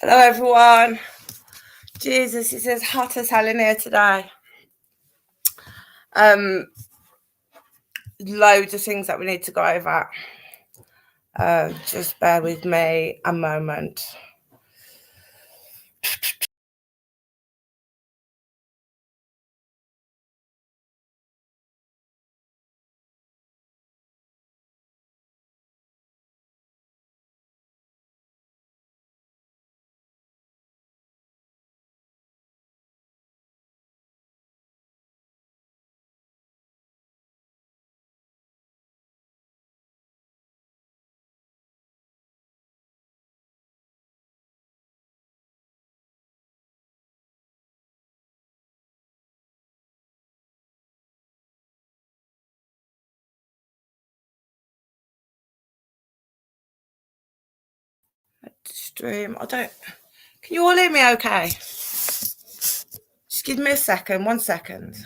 Hello everyone. Jesus, it's as hot as hell in here today. Loads of things that we need to go over. Just bear with me a moment. Stream. Can you all hear me okay? Just give me a second, 1 second.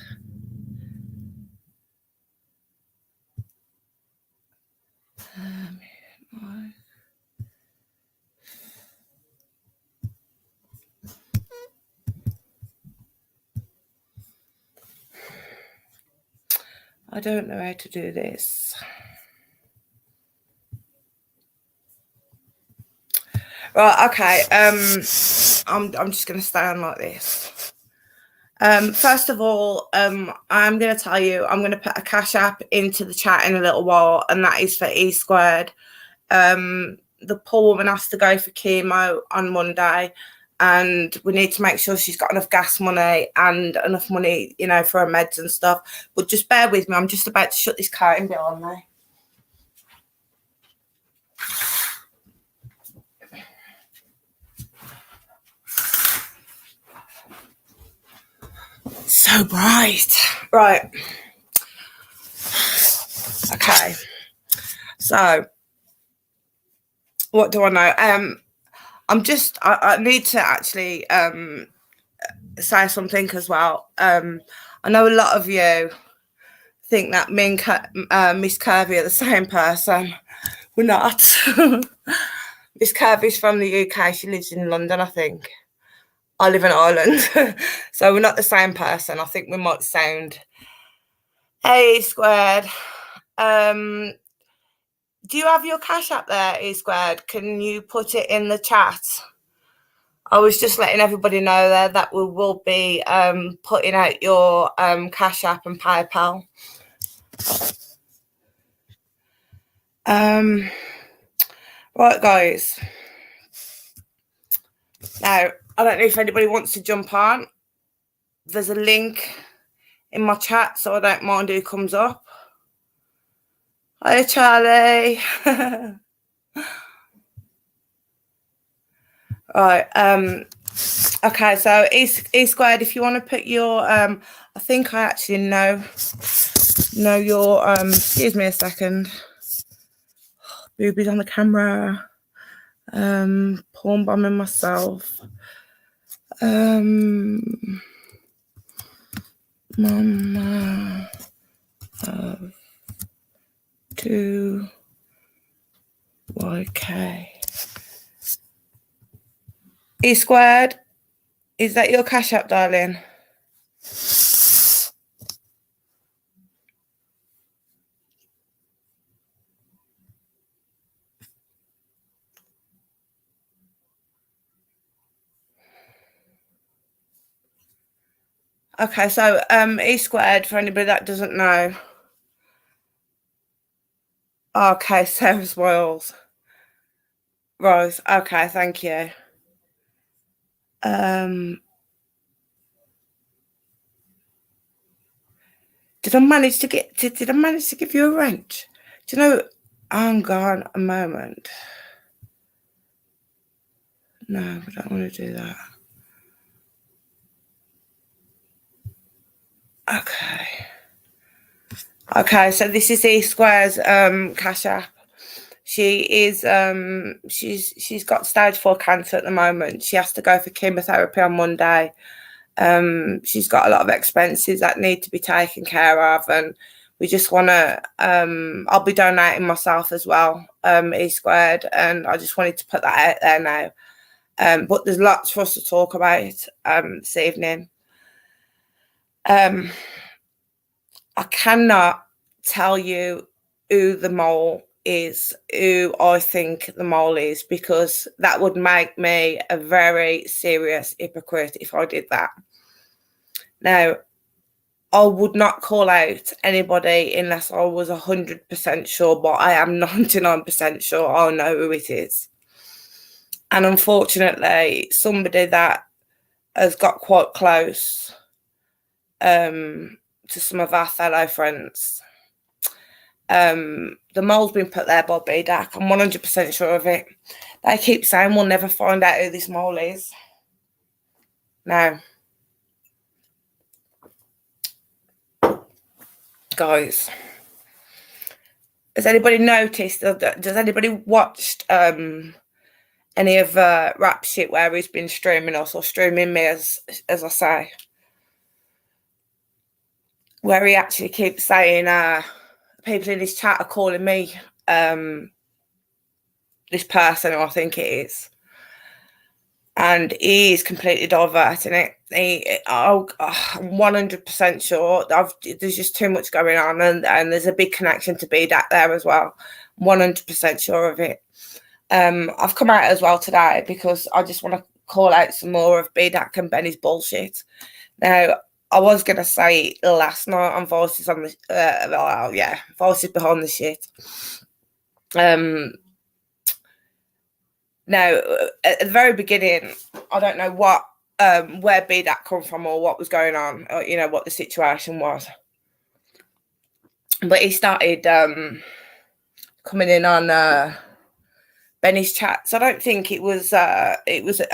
I don't know how to do this. Right, okay. I'm just gonna stay on like this. First of all, I'm going to tell you, I'm going to put a Cash App into the chat in a little while, and that is for E Squared. The poor woman has to go for chemo on Monday, and we need to make sure she's got enough gas money and enough money, you know, for her meds and stuff. But just bear with me. I'm just about to shut this curtain behind me. So bright. Right. Okay. So what do I know? I need to actually say something as well. I know a lot of you think that me and Miss Kirby are the same person. We're not. Miss Kirby's from the UK. She lives in London, I think. I live in Ireland. So we're not the same person. I think we might sound A squared. Do you have your Cash App there, E Squared? Can you put it in the chat? I was just letting everybody know there that we will be putting out your Cash App and PayPal. Right, guys. Now, I don't know if anybody wants to jump on. There's a link in my chat, so I don't mind who comes up. Hi, Charlie. Right. Okay, so E Squared, if you want to put your I think I actually know your excuse me a second. Boobies on the camera. Porn bombing myself. Mama of 2 YK. E Squared, is that your Cash App, darling? Okay, so E Squared, for anybody that doesn't know. Okay, Sarah's Wales. Rose. Okay, thank you. Did I manage to give you a wrench? Do you know, hang on a moment. No, I don't want to do that. Okay, so this is E Square's Cash App. She is she's got stage 4 cancer at the moment. She has to go for chemotherapy on Monday. She's got a lot of expenses that need to be taken care of, and we just want to I'll be donating myself as well, E Squared, and I just wanted to put that out there now. But there's lots for us to talk about this evening. I cannot tell you who the mole is, who I think the mole is, because that would make me a very serious hypocrite if I did that. Now, I would not call out anybody unless I was 100% sure, but I am 99% sure I know who it is. And unfortunately, somebody that has got quite close to some of our fellow friends. The mole's been put there by bdac. I'm 100% sure of it. They keep saying we'll never find out who this mole is. Now, guys, has anybody noticed, does anybody watched any of rap shit where he's been streaming us, or streaming me, as I say, where he actually keeps saying people in his chat are calling me this person who I think it is, and he is completely diverting it. I'm 100% sure. There's just too much going on, and there's a big connection to bdac there as well. 100% sure of it. I've come out as well today because I just want to call out some more of bdac and Benny's bullshit. Now, I was going to say last night on Voices on the Voices Behind the Shit. Now, at the very beginning, I don't know what where bdac come from or what was going on, or, you know, what the situation was. But he started coming in on Benny's chats. I don't think it was a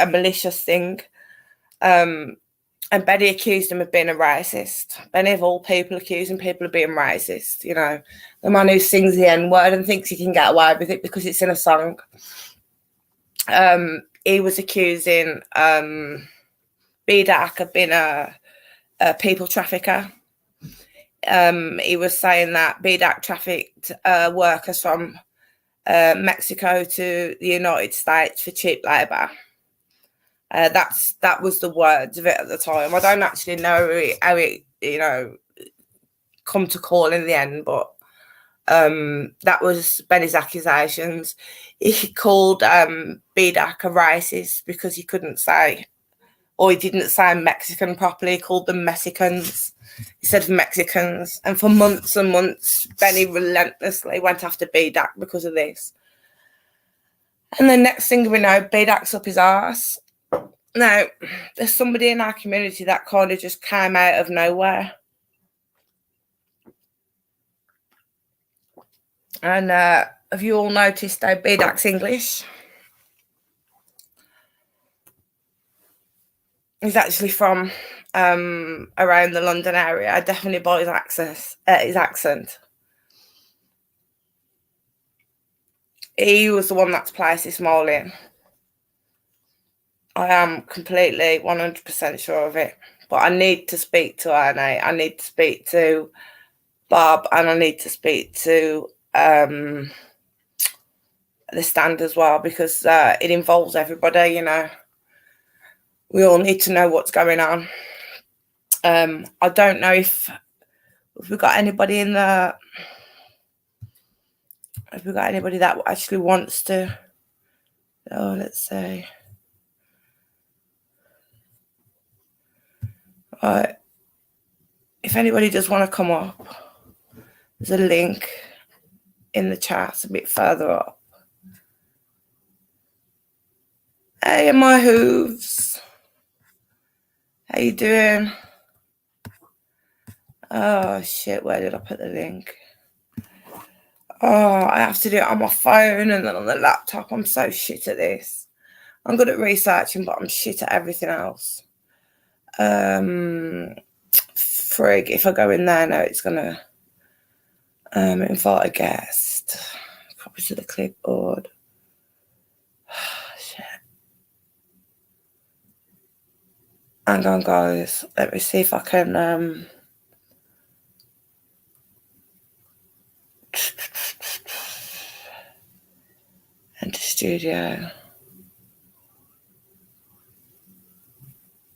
malicious thing. And Benny accused him of being a racist. Benny, of all people, accusing people of being racist. You know, the man who sings the N-word and thinks he can get away with it because it's in a song. He was accusing bdac of being a people trafficker. He was saying that bdac trafficked workers from Mexico to the United States for cheap labour. That was the words of it at the time. I don't actually know how it you know come to call in the end, but that was Benny's accusations. He called bdac a racist because he couldn't say, or he didn't say Mexican properly. He called them Mexicans instead of Mexicans. And for months and months, Benny relentlessly went after bdac because of this. And the next thing we know, bdac's up his arse. Now, there's somebody in our community that kind of just came out of nowhere. And have you all noticed how bdac's English? He's actually from around the London area, definitely by his accent. He was the one that's placed this mole in. I am completely 100% sure of it. But I need to speak to Erne. I need to speak to Bob, and I need to speak to the stand as well, because it involves everybody, you know. We all need to know what's going on. I don't know if we've got anybody in the... Have we got anybody that actually wants to... Oh, let's see. Right. If anybody does want to come up, there's a link in the chat a bit further up. Hey, my hooves. How you doing? Oh, shit, where did I put the link? Oh, I have to do it on my phone and then on the laptop. I'm so shit at this. I'm good at researching, but I'm shit at everything else. Frig, if I go in there now, it's going to invite a guest. Probably to the clipboard. Shit. Hang on, guys. Let me see if I can... Enter studio.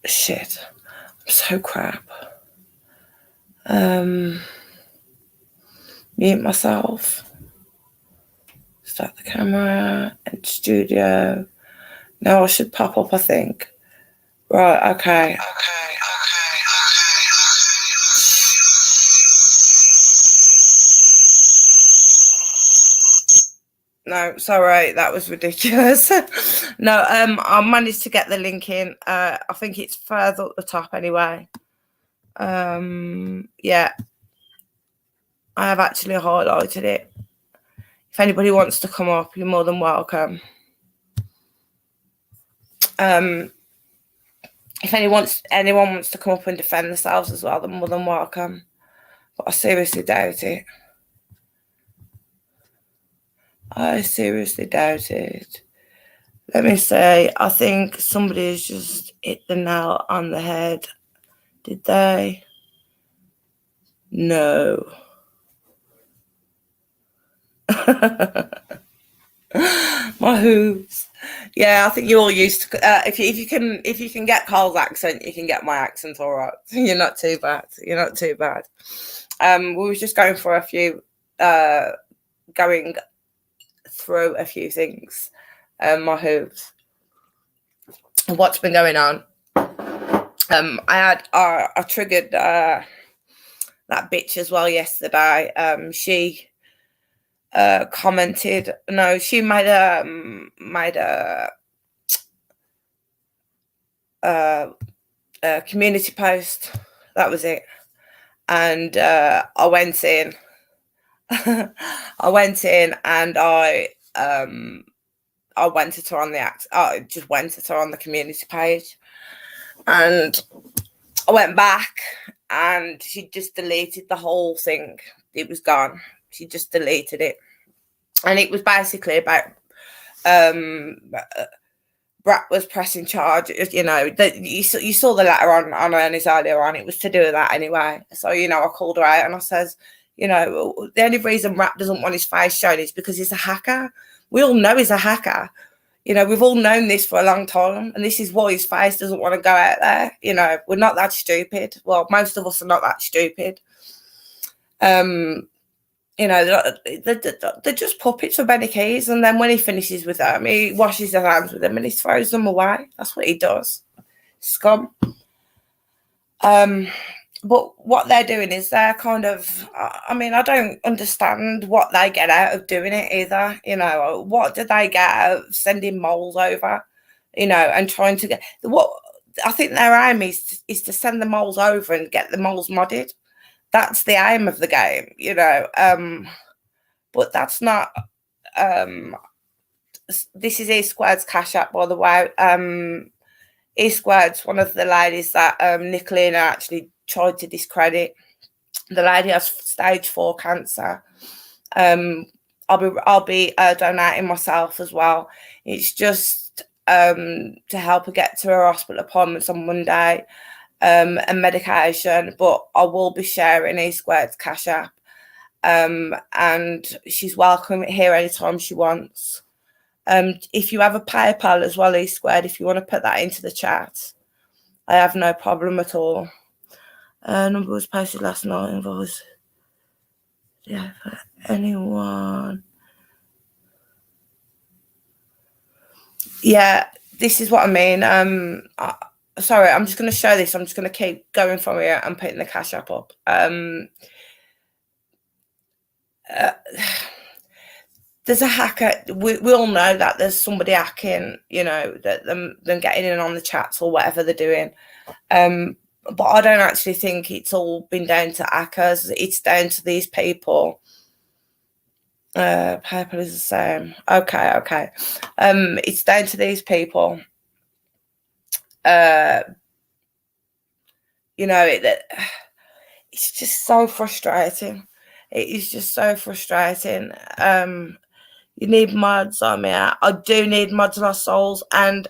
Shit. I'm so crap. Mute myself. Start the camera and studio. Now I should pop up, I think. Right, okay. No, sorry, that was ridiculous. No, I managed to get the link in. I think it's further up the top anyway. Yeah, I have actually highlighted it. If anybody wants to come up, you're more than welcome. If anyone wants to come up and defend themselves as well, they're more than welcome. But I seriously doubt it. I seriously doubt it. Let me say, I think somebody's just hit the nail on the head. Did they? No. My hooves. Yeah, I think you're all used to. If you can get Carl's accent, you can get my accent. All right, you're not too bad. You're not too bad. We were just going for a few, going through a few things. My hooves. What's been going on? I triggered that bitch as well yesterday. She commented. No, she made a community post. That was it. And I went in. I went in and I went at her on the I just went at her on the community page, and I went back and she just deleted the whole thing. It was gone. She just deleted it, and it was basically about Brat was pressing charge. You know, you saw the letter on Ernest earlier on. It was to do with that anyway. So, you know, I called her out and I says, you know, the only reason Rat doesn't want his face shown is because he's a hacker. We all know he's a hacker. You know, we've all known this for a long time, and this is why his face doesn't want to go out there. You know, we're not that stupid. Well, most of us are not that stupid. You know, they're just puppets for Benny Keys, and then when he finishes with them, he washes his hands with them and he throws them away. That's what he does. Scum. But what they're doing is they're kind of, I mean, I don't understand what they get out of doing it either. You know, what do they get out of sending moles over, you know, and trying to get, what I think their aim is to send the moles over and get the moles modded. That's the aim of the game, you know. But that's not, this is E Squared's Cash App, by the way. E Squared's one of the ladies that Nicolina actually tried to discredit. The lady has stage 4 cancer. I'll be donating myself as well. It's just to help her get to her hospital appointments on Monday, and medication. But I will be sharing E Squared's Cash App, and she's welcome here anytime she wants. If you have a PayPal as well, E Squared, if you want to put that into the chat, I have no problem at all. Number was posted last night. Invoice. Yeah, for anyone. Yeah, this is what I mean. Sorry, I'm just going to show this. I'm just going to keep going from here and putting the Cash App up. There's a hacker. We all know that there's somebody hacking, you know, that them getting in on the chats or whatever they're doing. But I don't actually think it's all been down to hackers. It's down to these people. PayPal is the same. Okay. It's down to these people. You know, it's just so frustrating. It is just so frustrating. You need mods on me. I do need mods on my souls, and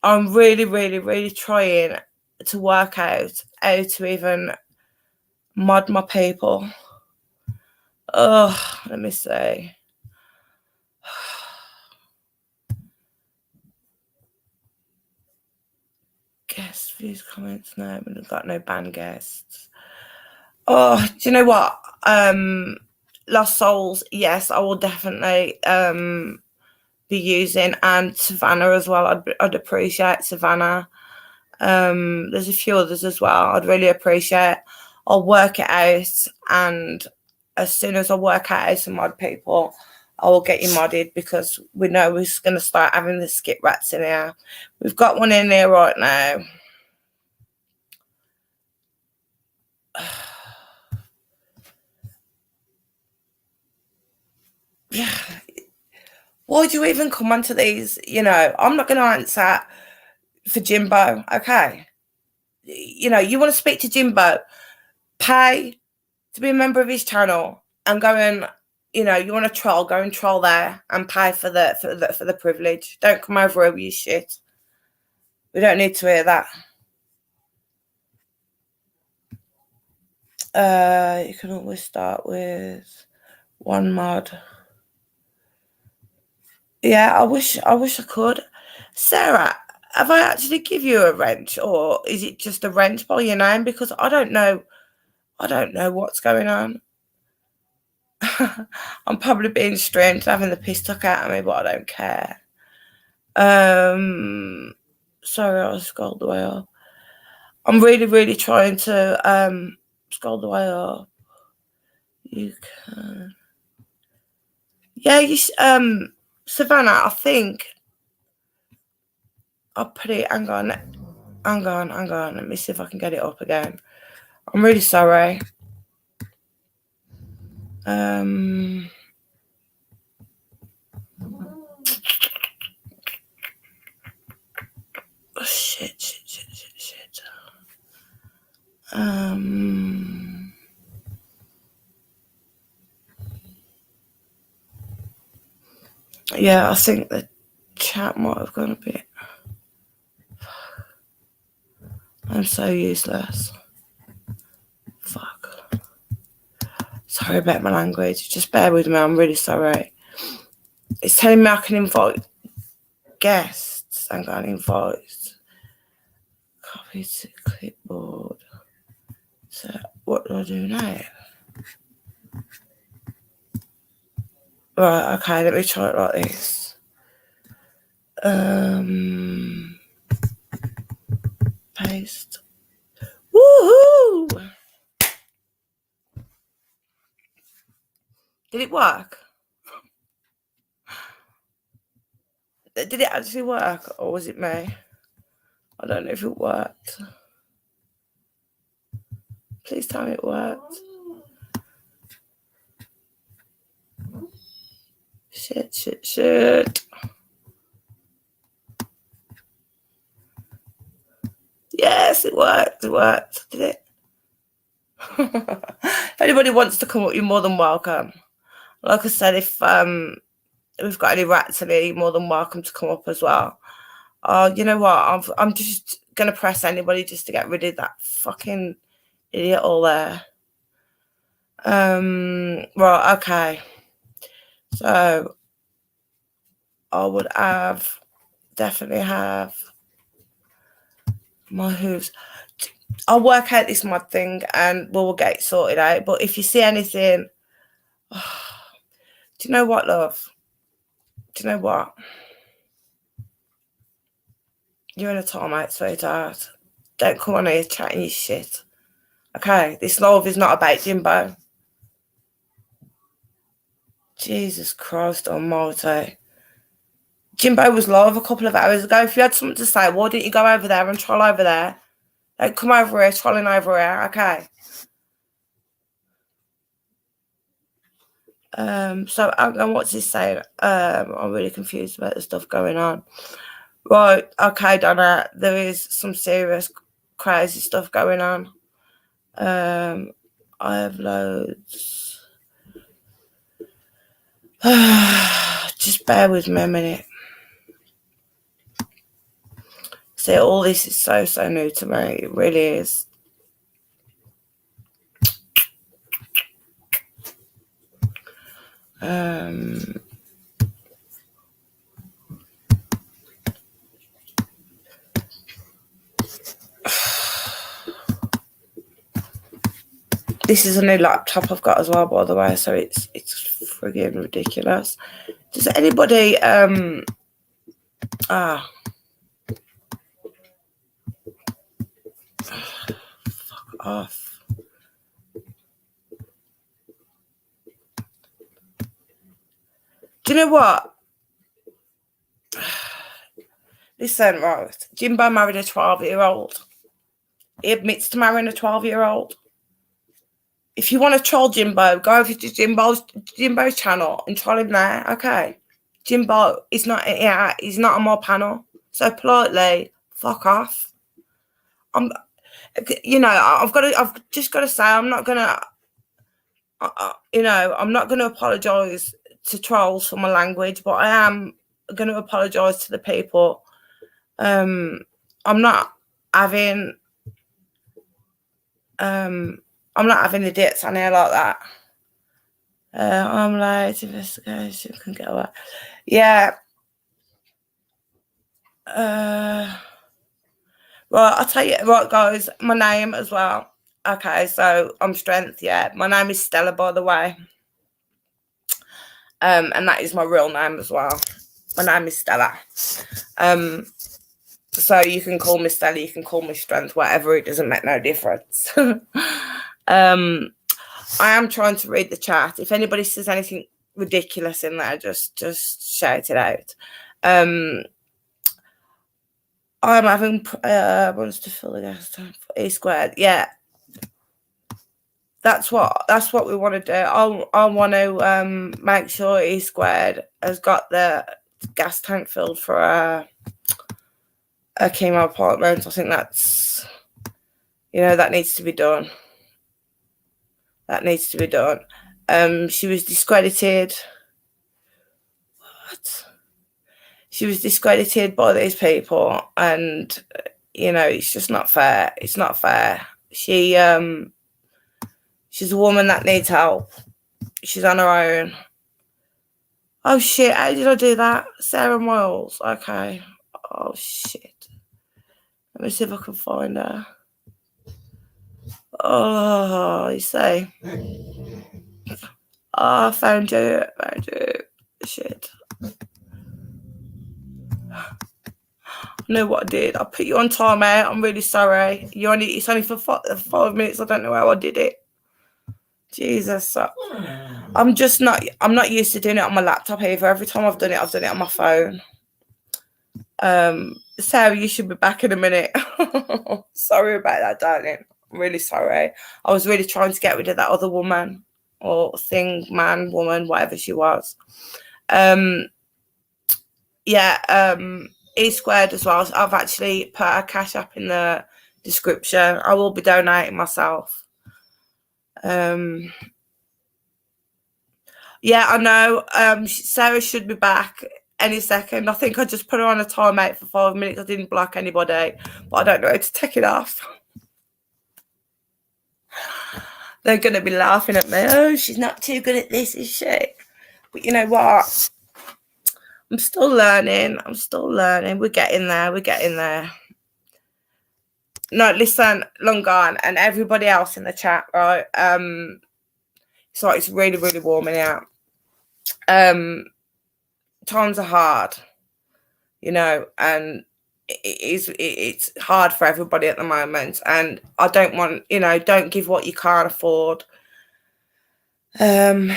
I'm really, really, really trying to work out how to even mod my people. Oh, let me see. Yes, views, comments, no, we've got no band guests. Oh, do you know what? Lost Souls, yes, I will definitely be using, and Savannah as well. I'd appreciate Savannah. There's a few others as well I'd really appreciate. I'll work it out, and as soon as I work out how to mod people, I will get you modded, because we know we're going to start having the skip rats in here. We've got one in here right now. Yeah. Why do you even come onto these? You know, I'm not going to answer for Jimbo, okay? You know, you want to speak to Jimbo, pay to be a member of his channel, and go and, you know, you want to troll, go and troll there and pay for the privilege. Don't come over here with your shit. We don't need to hear that. You can always start with one mod. Yeah, I wish I could. Sarah, have I actually give you a wrench, or is it just a wrench by your name? Because I don't know what's going on. I'm probably being strange, having the piss stuck out of me, but I don't care. Sorry, I scrolled the way up. I'm really trying to scroll the way up. You can, yeah, you Savannah, I think I'll put it. Hang on. Let me see if I can get it up again. I'm really sorry. Oh, shit. Yeah, I think the chat might have gone a bit. I'm so useless. Fuck. Sorry about my language. Just bear with me. I'm really sorry. It's telling me I can invite guests. I'm going to invite. Copy to clipboard. So what do I do now? Right, okay, let me try it like this. Paste. Woohoo! Did it work? Did it actually work, or was it me? I don't know if it worked. Please tell me it worked. Shit. Yes, it worked. Did it? If anybody wants to come up, you're more than welcome. Like I said, if we've got any rats in here, you're more than welcome to come up as well. You know what? I'm just gonna press anybody just to get rid of that fucking idiot all there. Right, okay. So I would definitely have my hooves. I'll work out this mod thing and we'll get it sorted out. But if you see anything, do you know what, love? Do you know what? You're in a time out, sweetheart. Don't come on here chatting your shit. Okay, this live is not about Jimbo. Jesus Christ almighty. Jimbo was live a couple of hours ago. If you had something to say, why didn't you go over there and troll over there? Don't come over here trolling over here, okay? So what's this saying? I'm really confused about the stuff going on. Right, okay, Donna, there is some serious crazy stuff going on. I have loads. Just bear with me a minute. See, all this is so new to me. It really is. This is a new laptop I've got as well, by the way, so it's friggin' ridiculous. Does anybody fuck off. Do you know what? Listen, right. Jimbo married a 12-year-old. He admits to marrying a 12-year-old. If you want to troll Jimbo, go over to Jimbo's channel and troll him there, okay? Jimbo is not, he's not on my panel. So politely, fuck off. I've just got to say, I'm not gonna, I'm not gonna apologise to trolls for my language, but I am gonna apologise to the people. I'm not having the dits on here like that. I'm late, investigation can get away. Yeah. Right, I'll tell you, right, guys, my name as well. Okay, so I'm Strength, yeah. My name is Stella, by the way. And that is my real name as well. My name is Stella. So you can call me Stella, you can call me Strength, whatever, it doesn't make no difference. I am trying to read the chat. If anybody says anything ridiculous in there, just shout it out. I'm having wants to fill the gas tank for E squared. Yeah, that's what we want to do. I want to make sure E squared has got the gas tank filled for a chemo appointment. I think that's, that needs to be done. That needs to be done. She was discredited. What? She was discredited by these people, and it's just not fair. It's not fair. She's a woman that needs help. She's on her own. Oh shit! How did I do that? Sarah Miles. Okay. Oh shit. Let me see if I can find her. Oh, you say. Oh, I found you. Shit. I know what I did. I put you on timeout. I'm really sorry. It's only for 5 minutes. I don't know how I did it. Jesus. I'm not used to doing it on my laptop either. Every time I've done it on my phone. Sarah, you should be back in a minute. Sorry about that, darling. I'm really sorry. I was really trying to get rid of that other woman or thing, man, woman, whatever she was. E squared as well. So I've actually put a cash app in the description. I will be donating myself. Yeah, I know. Sarah should be back any second. I think I just put her on a timeout for 5 minutes. I didn't block anybody, but I don't know how to take it off. They're going to be laughing at me. Oh, she's not too good at this, is she? But you know what? I'm still learning. We're getting there. No, listen, long gone, and everybody else in the chat, right? So it's really, really warming out. Times are hard, and it's hard for everybody at the moment, and I don't want, don't give what you can't afford. No,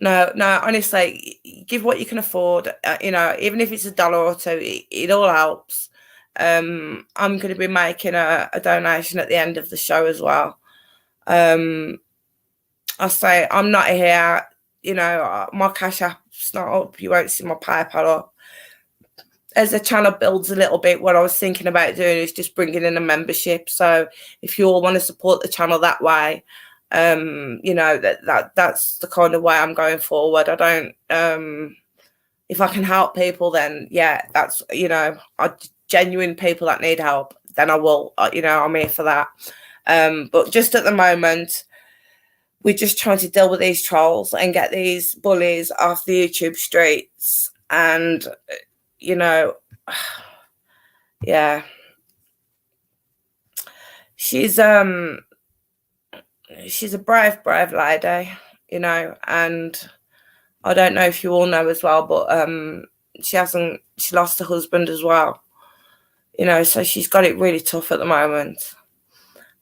honestly, give what you can afford. Even if it's $1 or $2, it all helps. I'm going to be making a donation at the end of the show as well. I say I'm not here. My Cash App's not up. You won't see my PayPal up. As the channel builds a little bit, what I was thinking about doing is just bringing in a membership. So if you all want to support the channel that way, that's the kind of way I'm going forward. I don't, if I can help people, then yeah, that's, genuine people that need help, then I will, I'm here for that. But just at the moment, we're just trying to deal with these trolls and get these bullies off the YouTube streets. And, yeah. she's a brave lady, you know, and I don't know if you all know as well, but she lost her husband as well, you know, so she's got it really tough at the moment.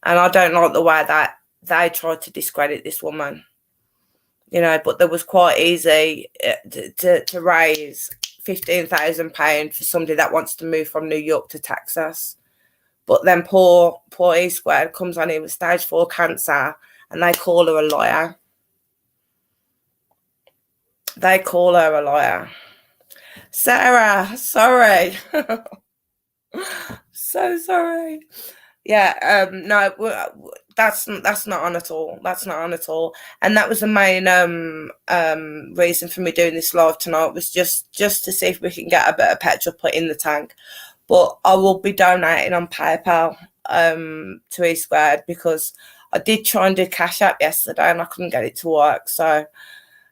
And I don't like the way that they tried to discredit this woman, you know, but they was quite easy to raise £15,000 for somebody that wants to move from New York to Texas. But then poor E Squared comes on here with stage 4 cancer, and they call her a liar. They call her a liar. Sarah, sorry. So sorry. Yeah, no, that's not on at all. That's not on at all. And that was the main reason for me doing this live tonight, was just to see if we can get a bit of petrol put in the tank. But I will be donating on PayPal to E Squared, because I did try and do Cash App yesterday and I couldn't get it to work. So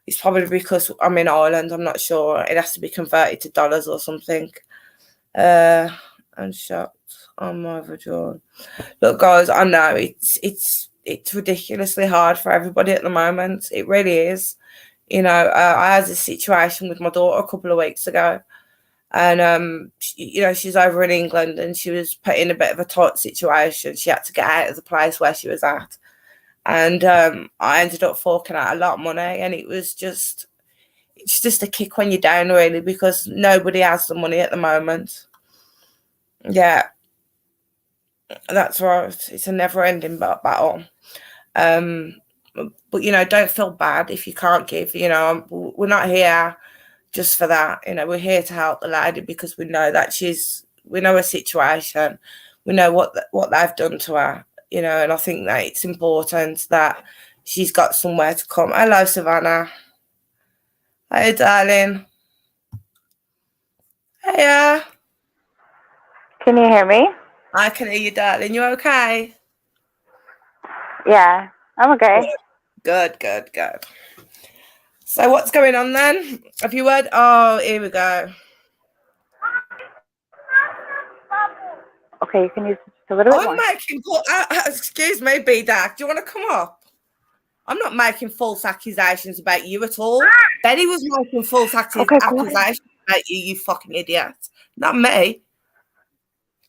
it's probably because I'm in Ireland. I'm not sure. It has to be converted to dollars or something. I'm shocked. I'm overdrawn. Look, guys, I know it's ridiculously hard for everybody at the moment. It really is. You know, I had a situation with my daughter a couple of weeks ago, and you know, she's over in England and she was put in a bit of a tight situation. She had to get out of the place where she was at, and I ended up forking out a lot of money, and it's just a kick when you're down, really, because nobody has the money at the moment. Yeah, that's right. It's a never-ending battle. But you know, don't feel bad if you can't give. You know, we're not here just for that. You know, we're here to help the lady because we know that we know her situation, we know what they've done to her. You know, and I think that it's important that she's got somewhere to come. Hello, Savannah. Hey, darling. Hey, Can you hear me? I can hear you, darling. You okay? Yeah, I'm okay. Good. So what's going on then? Have you heard? Oh, here we go. Okay, you can use just a little bit more. Excuse me, bdac. Do you want to come up? I'm not making false accusations about you at all. Betty was making false accusations about you, you fucking idiot. Not me.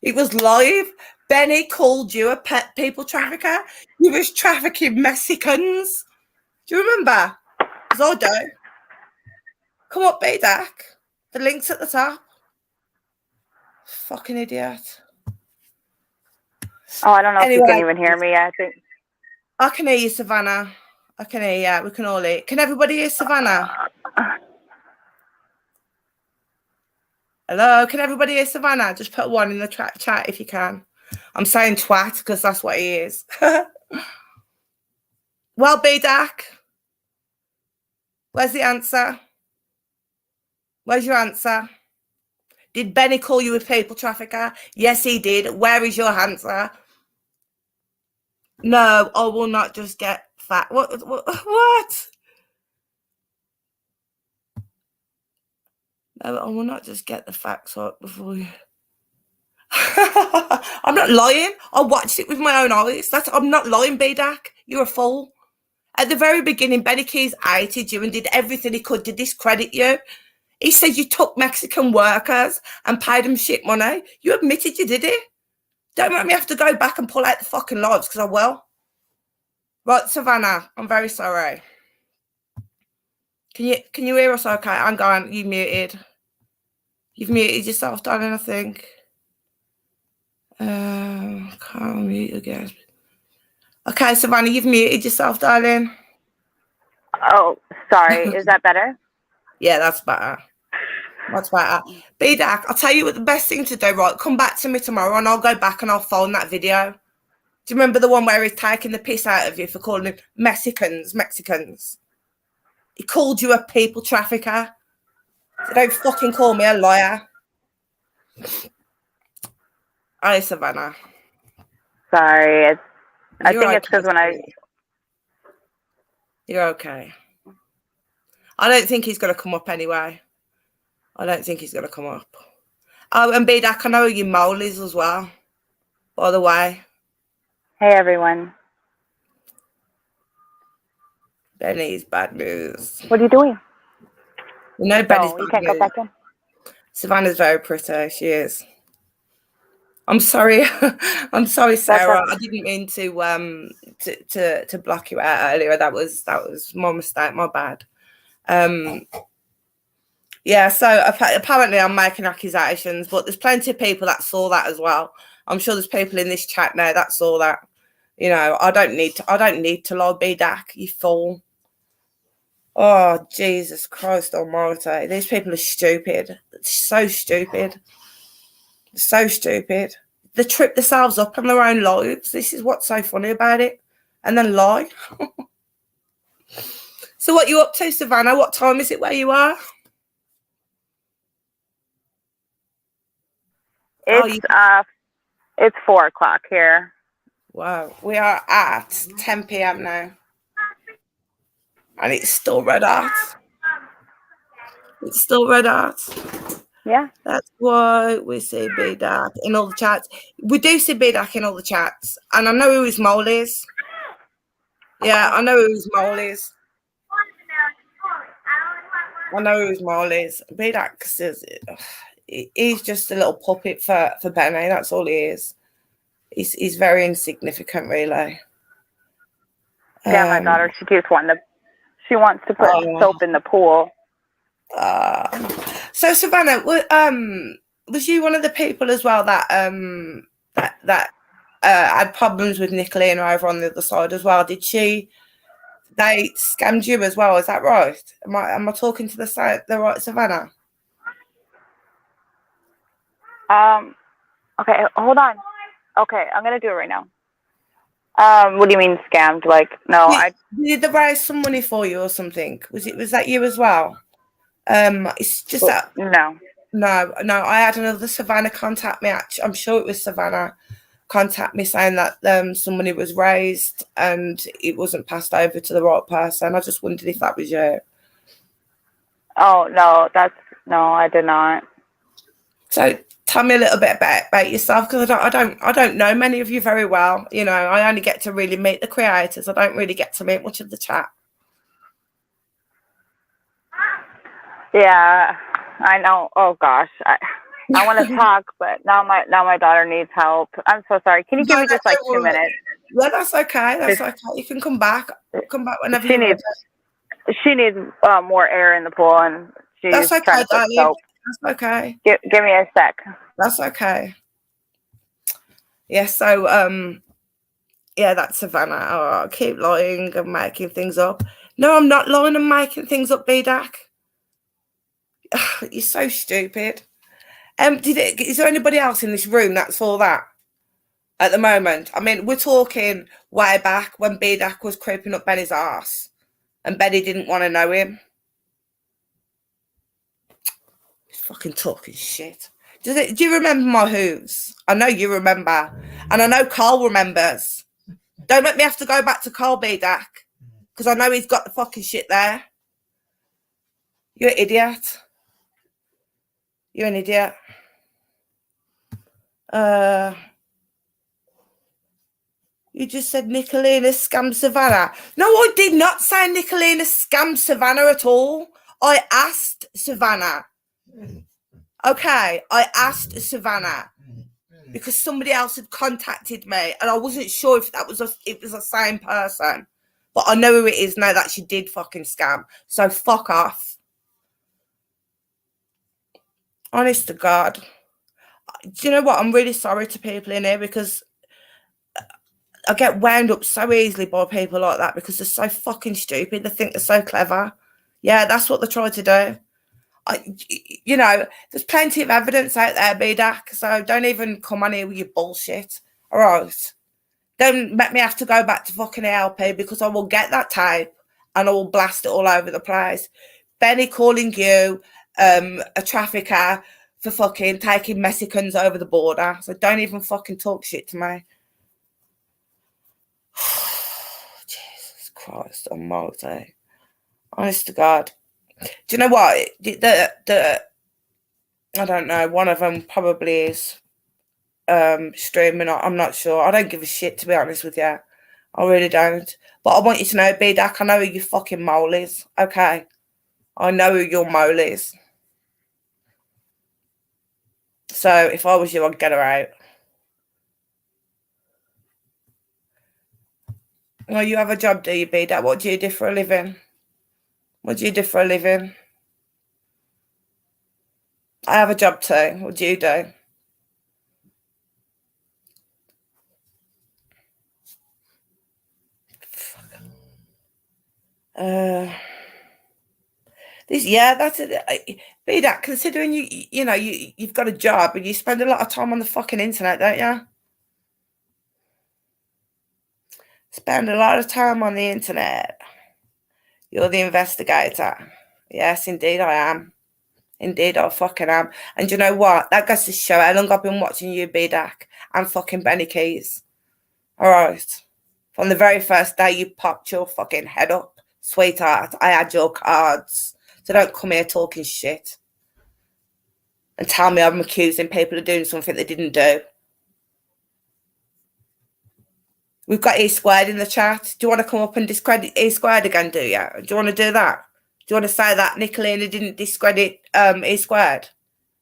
It was live. Benny called you a pet people trafficker. You was trafficking Mexicans. Do you remember? Because I do. Come up, bdac. The link's at the top. Fucking idiot. Oh, I don't know if you can even hear me. I think I can hear you, Savannah. I can hear you. We can all hear. Can everybody hear Savannah? Hello? Can everybody hear Savannah? Just put 1 in the chat if you can. I'm saying twat because that's what he is. Well, bdac, where's the answer? Where's your answer? Did Benny call you a people trafficker? Yes, he did. Where is your answer? No, I will not just get fat. What? No, I will not just get the facts up before you. I'm not lying. I watched it with my own eyes. I'm not lying, bdac. You're a fool. At the very beginning, Benny Keys hated you and did everything he could to discredit you. He said you took Mexican workers and paid them shit money. You admitted you did it. Don't make me have to go back and pull out the fucking lives, because I will. Right, Savannah, I'm very sorry. Can you hear us okay? I'm going. You muted. You've muted yourself, darling, I think. Can't mute again. Okay, Savannah, you've muted yourself, darling. Oh, sorry. Is that better? Yeah, that's better. That's better. bdac, I'll tell you what the best thing to do, right? Come back to me tomorrow and I'll go back and I'll find that video. Do you remember the one where he's taking the piss out of you for calling them Mexicans? He called you a people trafficker. So don't fucking call me a liar. Hi, Savannah. Sorry. I think it's because You're okay. I don't think he's going to come up anyway. I don't think he's going to come up. Oh, and bdac, I know you molies as well, by the way. Hey everyone. Benny's bad news. What are you doing? No, Benny's No, you bad can't go news. back in. Savannah's very pretty. She is. I'm sorry. I'm sorry, Sarah. I didn't mean to block you out earlier. That was my mistake. My bad. Yeah. So apparently I'm making accusations, but there's plenty of people that saw that as well. I'm sure there's people in this chat now that saw that. You know, I don't need to lie, bdac, you fool. Oh, Jesus Christ almighty. These people are stupid. So stupid. So stupid. They trip themselves up on their own lives. This is what's so funny about it. And then lie. So what you up to, Savannah? What time is it where you are? It's 4 o'clock here. Wow. We are at 10 p.m. now. And it's still red hot. It's still red hot. Yeah. That's why we see bdac in all the chats. We do see bdac in all the chats. And I know who his mole is. Yeah, I know who his mole is. I know who his mole is. bdac says he's just a little puppet for Benny. That's all he is. He's very insignificant, really. Yeah, my daughter, she wants to put soap in the pool. So Savannah, was you one of the people as well that had problems with Nicolina over on the other side as well? Did they scammed you as well? Is that right? Am I talking to the right Savannah? Okay, hold on. Okay, I'm gonna do it right now. What do you mean scammed? Like, no, did they raise some money for you or something? Was that you as well? It's just that no. I had another Savannah contact me. I'm sure it was Savannah contact me saying that some money was raised and it wasn't passed over to the right person. I just wondered if that was you. Oh no, I did not. So tell me a little bit about yourself, because I don't know many of you very well. You know, I only get to really meet the creators. I don't really get to meet much of the chat. Yeah, I know. Oh gosh, I want to talk, but now my daughter needs help. I'm so sorry. Can you give me just like 2 minutes? Yeah, that's okay. That's okay. You can come back. Come back whenever you want. She needs more air in the pool, and she's trying to put soap. That's okay. Give me a sec. That's okay. Yeah. So yeah, that's Savannah. Oh, I keep lying and making things up. No, I'm not lying and making things up, bdac. You're so stupid. Is there anybody else in this room that's all that at the moment? I mean, we're talking way back when bdac was creeping up Benny's arse and Benny didn't want to know him. He's fucking talking shit. Do you remember my hooves? I know you remember. And I know Carl remembers. Don't let me have to go back to Carl, bdac, because I know he's got the fucking shit there. You're an idiot. You're an idiot. You just said Nicolina scammed Savannah. No, I did not say Nicolina scammed Savannah at all. I asked Savannah. Okay, I asked Savannah because somebody else had contacted me and I wasn't sure if it was the same person. But I know who it is now that she did fucking scam. So fuck off. Honest to God. Do you know what? I'm really sorry to people in here because I get wound up so easily by people like that because they're so fucking stupid. They think they're so clever. Yeah, that's what they try to do. You know, there's plenty of evidence out there, bdac, so don't even come on here with your bullshit. All right? Don't make me have to go back to fucking ALP because I will get that tape and I will blast it all over the place. Benny calling you a trafficker for fucking taking Mexicans over the border. So don't even fucking talk shit to me. Jesus Christ almighty. Honest to God. Do you know what? I don't know. One of them probably is. streaming. I'm not sure. I don't give a shit, to be honest with you. I really don't. But I want you to know, bdac, I know who your fucking mole is. Okay, I know who your mole is. So if I was you, I'd get her out. Well, you have a job, do you, bdac? What do you do for a living? What do you do for a living? I have a job too. What do you do? That's it. bdac, considering you've got a job and you spend a lot of time on the fucking internet, don't you? Spend a lot of time on the internet. You're the investigator. Yes, indeed I am. Indeed I fucking am. And you know what? That goes to show how long I've been watching you, bdac, and fucking Benny Keys. All right. From the very first day you popped your fucking head up, sweetheart, I had your cards. So don't come here talking shit and tell me I'm accusing people of doing something they didn't do. We've got E squared in the chat. Do you want to come up and discredit E squared again, do you? Do you want to do that? Do you want to say that Nicolina didn't discredit E squared?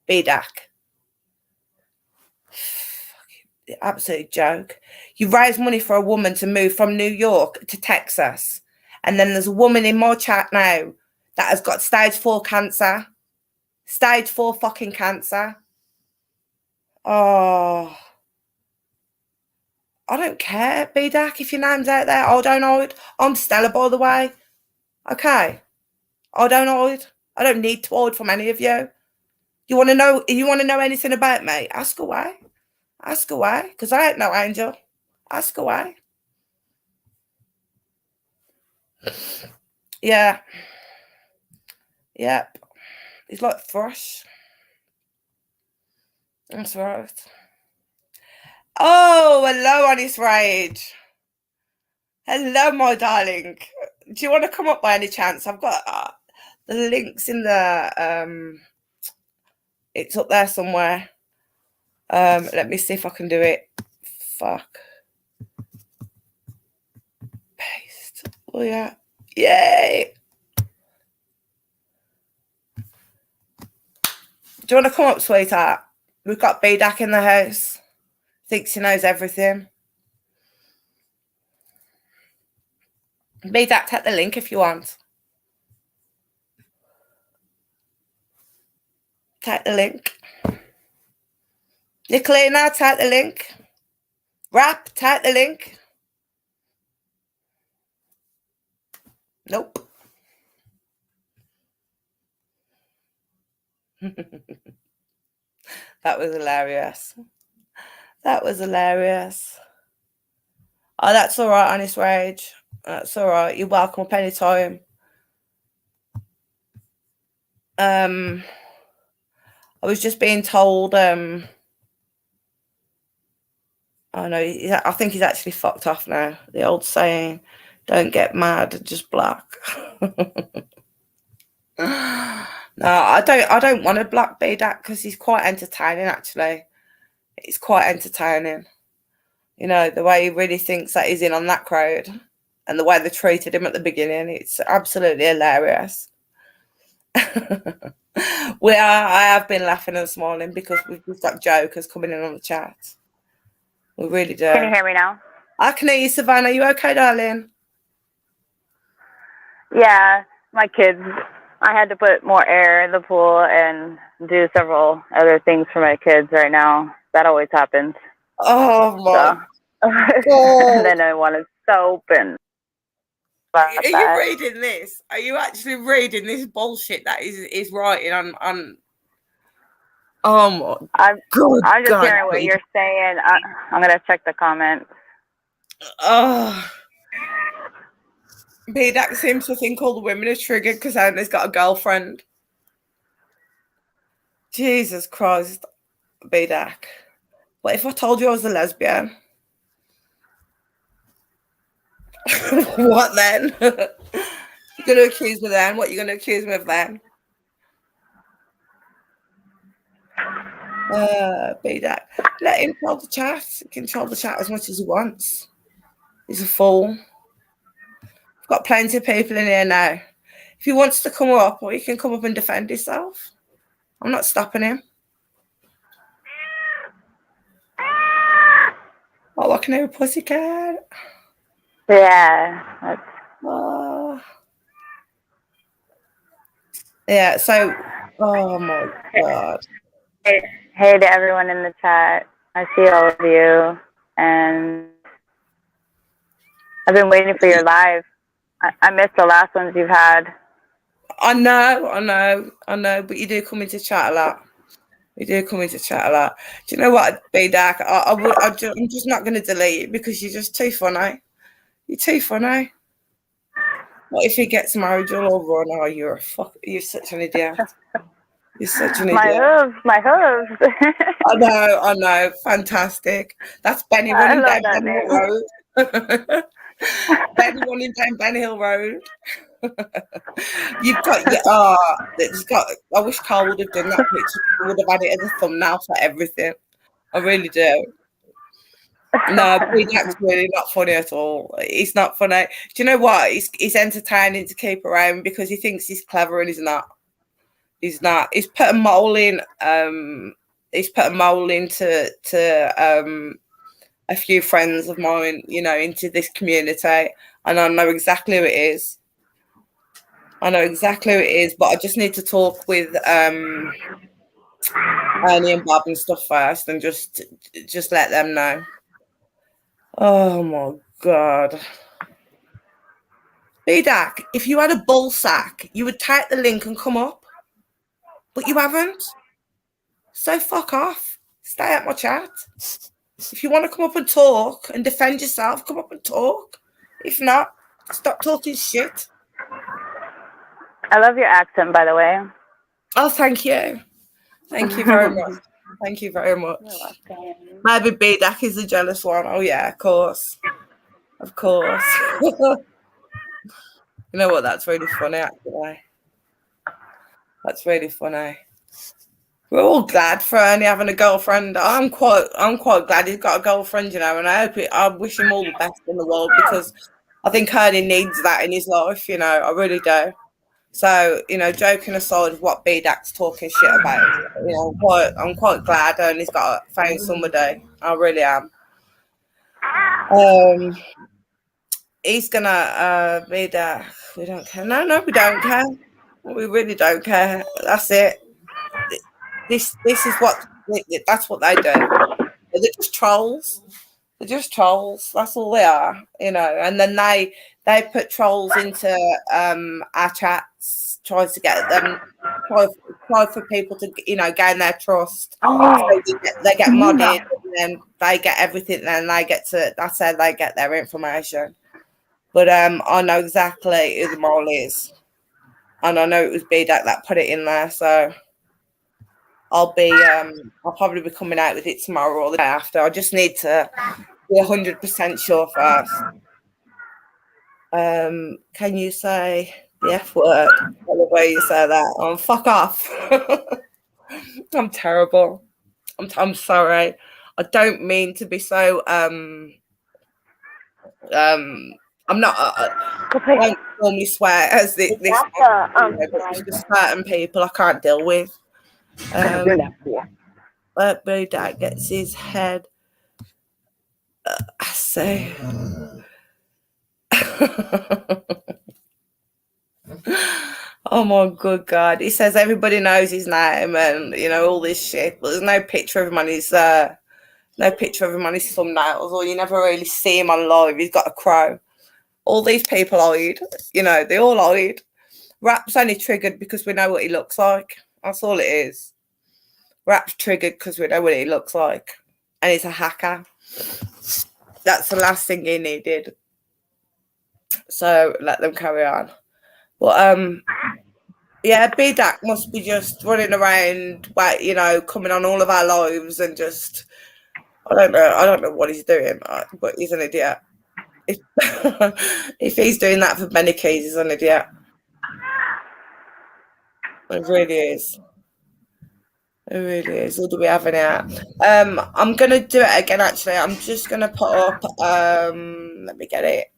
bdac. Absolute joke. You raise money for a woman to move from New York to Texas. And then there's a woman in my chat now that has got stage 4 cancer. Stage 4 fucking cancer. Oh. I don't care, bdac, if your name's out there. I don't hide. I'm Stella, by the way. Okay. I don't hide. I don't need to hide from any of you. You want to know anything about me? Ask away. Ask away. Because I ain't no angel. Ask away. Yeah. Yep. He's like thrush. That's right. Oh, hello, Honest Rage. Hello, my darling. Do you want to come up by any chance? I've got the links in the it's up there somewhere. Let me see if I can do it. Fuck. Paste. Oh yeah. Yay. Do you want to come up, sweetheart? We've got bdac in the house. Thinks he knows everything. bdac, take the link if you want. Take the link. Nicolina, take the link. Rap, take the link. Nope. That was hilarious. That was hilarious. Oh, that's all right, Honest Rage. That's all right. You're welcome up anytime. I was just being told. Oh no, I think he's actually fucked off now. The old saying, "Don't get mad, just block." No, I don't want to block bdac because he's quite entertaining. Actually, it's quite entertaining. You know, the way he really thinks that he's in on that crowd, and the way they treated him at the beginning, it's absolutely hilarious. I have been laughing this morning because we've got jokers coming in on the chat. We really do. Can you hear me now? I can hear you, Savannah. Are you okay, darling? Yeah, my kids. I had to put more air in the pool and do several other things for my kids right now. That always happens. Oh my God. And then I wanted soap and. Are you reading this? Are you actually reading this bullshit that is writing on? Oh my God! I'm just hearing what you're saying. I'm gonna check the comments. Oh. bdac seems to think all the women are triggered because Anna's got a girlfriend. Jesus Christ, bdac. What if I told you I was a lesbian? What then? You're going to accuse me then? What are you going to accuse me of then? bdac. Let him control the chat. He can control the chat as much as he wants. He's a fool. We've got plenty of people in here now. If he wants to come up, or he can come up and defend himself. I'm not stopping him. Oh, I can hear a pussycat. Yeah. Oh. Yeah, so, oh my God. Hey to everyone in the chat. I see all of you, and I've been waiting for your live. I missed the last ones you've had. I know, but you do come into chat a lot. You do come into chat a lot. Do you know what, bdac? I'm just not going to delete it because you're just too funny. You're too funny. What if he gets married? You'll all run. Oh, you're such an idiot. You're such an idiot. My hooves. I know. Fantastic. That's Benny running down Ben Hill Road. Benny running down Ben Hill Road. You've got I wish Carl would have done that picture. He would have had it as a thumbnail for everything. I really do. No, bdac's really not funny at all. He's not funny. Do you know what? He's entertaining to keep around because he thinks he's clever and he's not. He's not. He's put a mole in. He's put a mole into a few friends of mine, into this community, and I know exactly who it is. But I just need to talk with Ernie and Bob and stuff first, and just let them know. Oh my God. bdac, if you had a ball sack, you would take the link and come up, but you haven't. So fuck off. Stay at my chat. If you want to come up and talk and defend yourself, come up and talk. If not, stop talking shit. I love your accent, by the way. Oh, thank you. Thank you very much. Thank you very much. Maybe bdac is the jealous one. Oh, yeah, of course. Of course. You know what? That's really funny, actually. That's really funny. We're all glad for Ernie having a girlfriend. I'm quite glad he's got a girlfriend, and I wish him all the best in the world because I think Ernie needs that in his life, I really do. So, joking aside of what bdac's talking shit about, I'm quite glad Ernie's found somebody. I really am. He's gonna bdac. We don't care. No, we don't care. We really don't care. That's it. This is that's what they do. They're just trolls. They're just trolls. That's all they are, And then they put trolls into our chats, tries to get them, try for people to gain their trust. So they get modded, and then they get everything. Then that's how they get their information. But I know exactly who the mole is, and I know it was bdac that put it in there. So I'll probably be coming out with it tomorrow or the day after. I just need to be 100% sure first. Can you say the F word? The way you say that. Oh, fuck off. I'm terrible. I'm sorry. I don't mean to be so I'm not I don't normally swear as this it's just certain people I can't deal with. But bdac gets his head. So oh my good God. He says everybody knows his name and all this shit, but there's no picture of him on his thumbnails, or you never really see him on live. He's got a crow. All these people hide, they all hide. Rap's only triggered because we know what he looks like. That's all it is. Rap's triggered because we know what he looks like. And he's a hacker. That's the last thing he needed. So let them carry on. But yeah, bdac must be just running around, coming on all of our lives and just I don't know what he's doing, but he's an idiot. If he's doing that for many keys, he's an idiot. It really is. It really is. What do we have in here? I'm gonna do it again. Actually, I'm just gonna put up. Let me get it.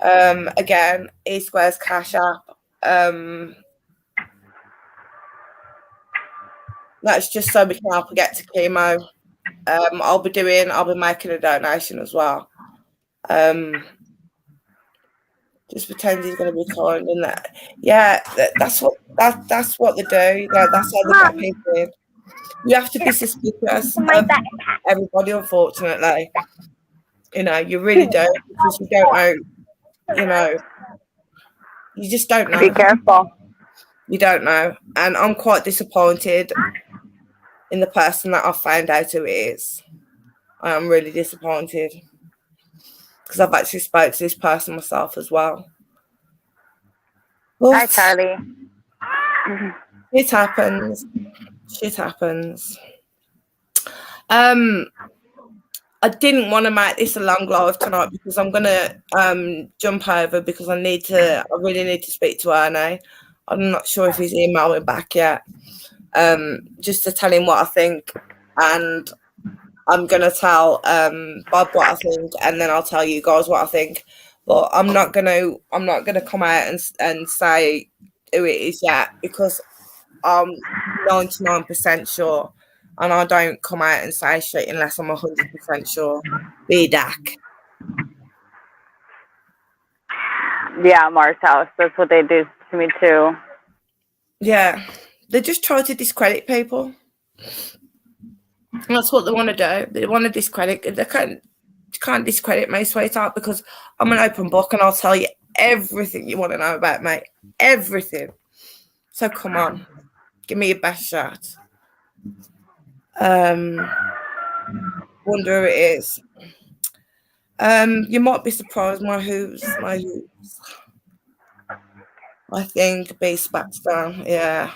Again, E Square's Cash App. That's just so we can help her get to chemo. I'll be making a donation as well. Just pretend he's going to be kind and that. Yeah, that's what they do. That's how they get people in. You have to be suspicious of everybody, unfortunately. You know, you really do, because you don't know. You know, you just don't know. Be careful. You don't know, and I'm quite disappointed in the person that I've found out who it is. I am really disappointed, because I've actually spoke to this person myself as well. Hi, Charlie. It happens. Shit happens. I didn't want to make this a long live tonight, because I'm gonna jump over, because I really need to speak to Ernie. I'm not sure if he's emailed me back yet. Just to tell him what I think, and I'm gonna tell Bob what I think, and then I'll tell you guys what I think. But I'm not gonna come out and say who it is yet, because I'm 99% sure, and I don't come out and say shit unless I'm 100% sure. bdac. Yeah, Mars House. That's what they do to me too. Yeah, they just try to discredit people. That's what they want to do. They want to discredit. They can't discredit me, sweetheart, because I'm an open book, and I'll tell you everything you want to know about me. Everything. So come on, give me your best shot. Wonder who it is. You might be surprised. My hooves. I think Beast backs down. Yeah,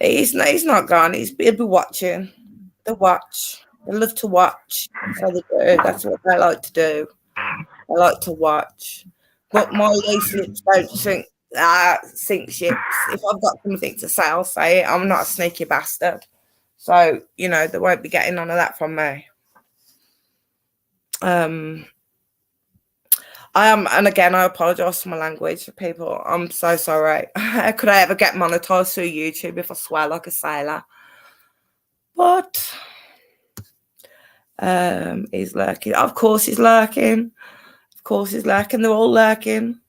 he's not gone. He'll be watching. They watch. They love to watch. So they do. That's what they like to do. They like to watch. But my loose lips don't sink ships. If I've got something to say, I'll say it. I'm not a sneaky bastard. So, you know, they won't be getting none of that from me. I am, and again, I apologise for my language, people. I'm so sorry. Could I ever get monetized through YouTube if I swear like a sailor? But he's lurking. Of course he's lurking. Of course he's lurking. They're all lurking.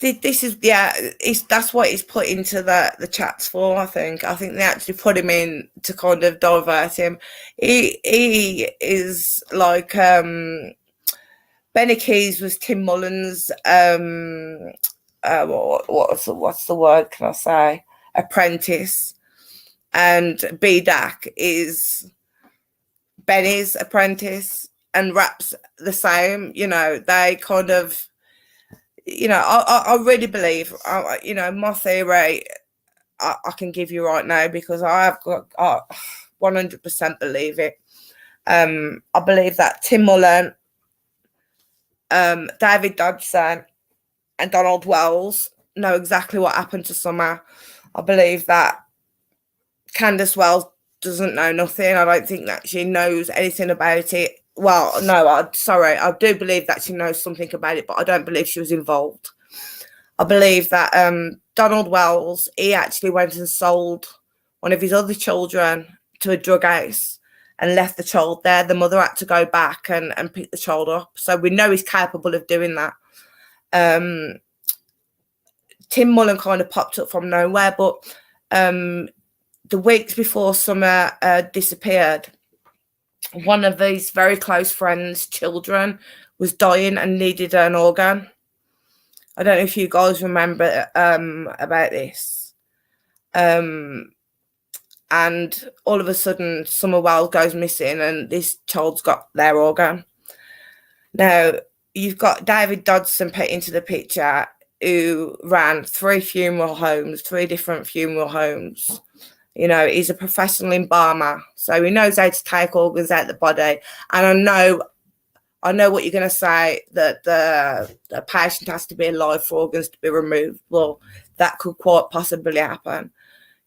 This is, that's what he's put into the chats for. I think they actually put him in to kind of divert him. He is like Benny Keys was Tim Mullen's what's the word can I say, apprentice, and bdac is Benny's apprentice, and raps the same. You know, they kind of, you know, I really believe, you know, my theory I can give you right now, because I have got 100% believe it. I believe that Tim Mullen, David Dodson, and Donald Wells know exactly what happened to Summer. I believe that Candace Wells doesn't know nothing. I don't think that she knows anything about it. Well, no, I do believe that she knows something about it, but I don't believe she was involved. I believe that Donald Wells, he actually went and sold one of his other children to a drug house and left the child there. The mother had to go back and pick the child up. So we know he's capable of doing that. Tim Mullen kind of popped up from nowhere, but the weeks before Summer disappeared, one of his very close friends' children was dying and needed an organ. I don't know if you guys remember about this. And all of a sudden, Summer Wells goes missing, and this child's got their organ. Now, you've got David Dodson put into the picture, who ran 3 different funeral homes. You know, he's a professional embalmer, so he knows how to take organs out of the body. And I know what you're going to say, that the patient has to be alive for organs to be removed. Well, that could quite possibly happen,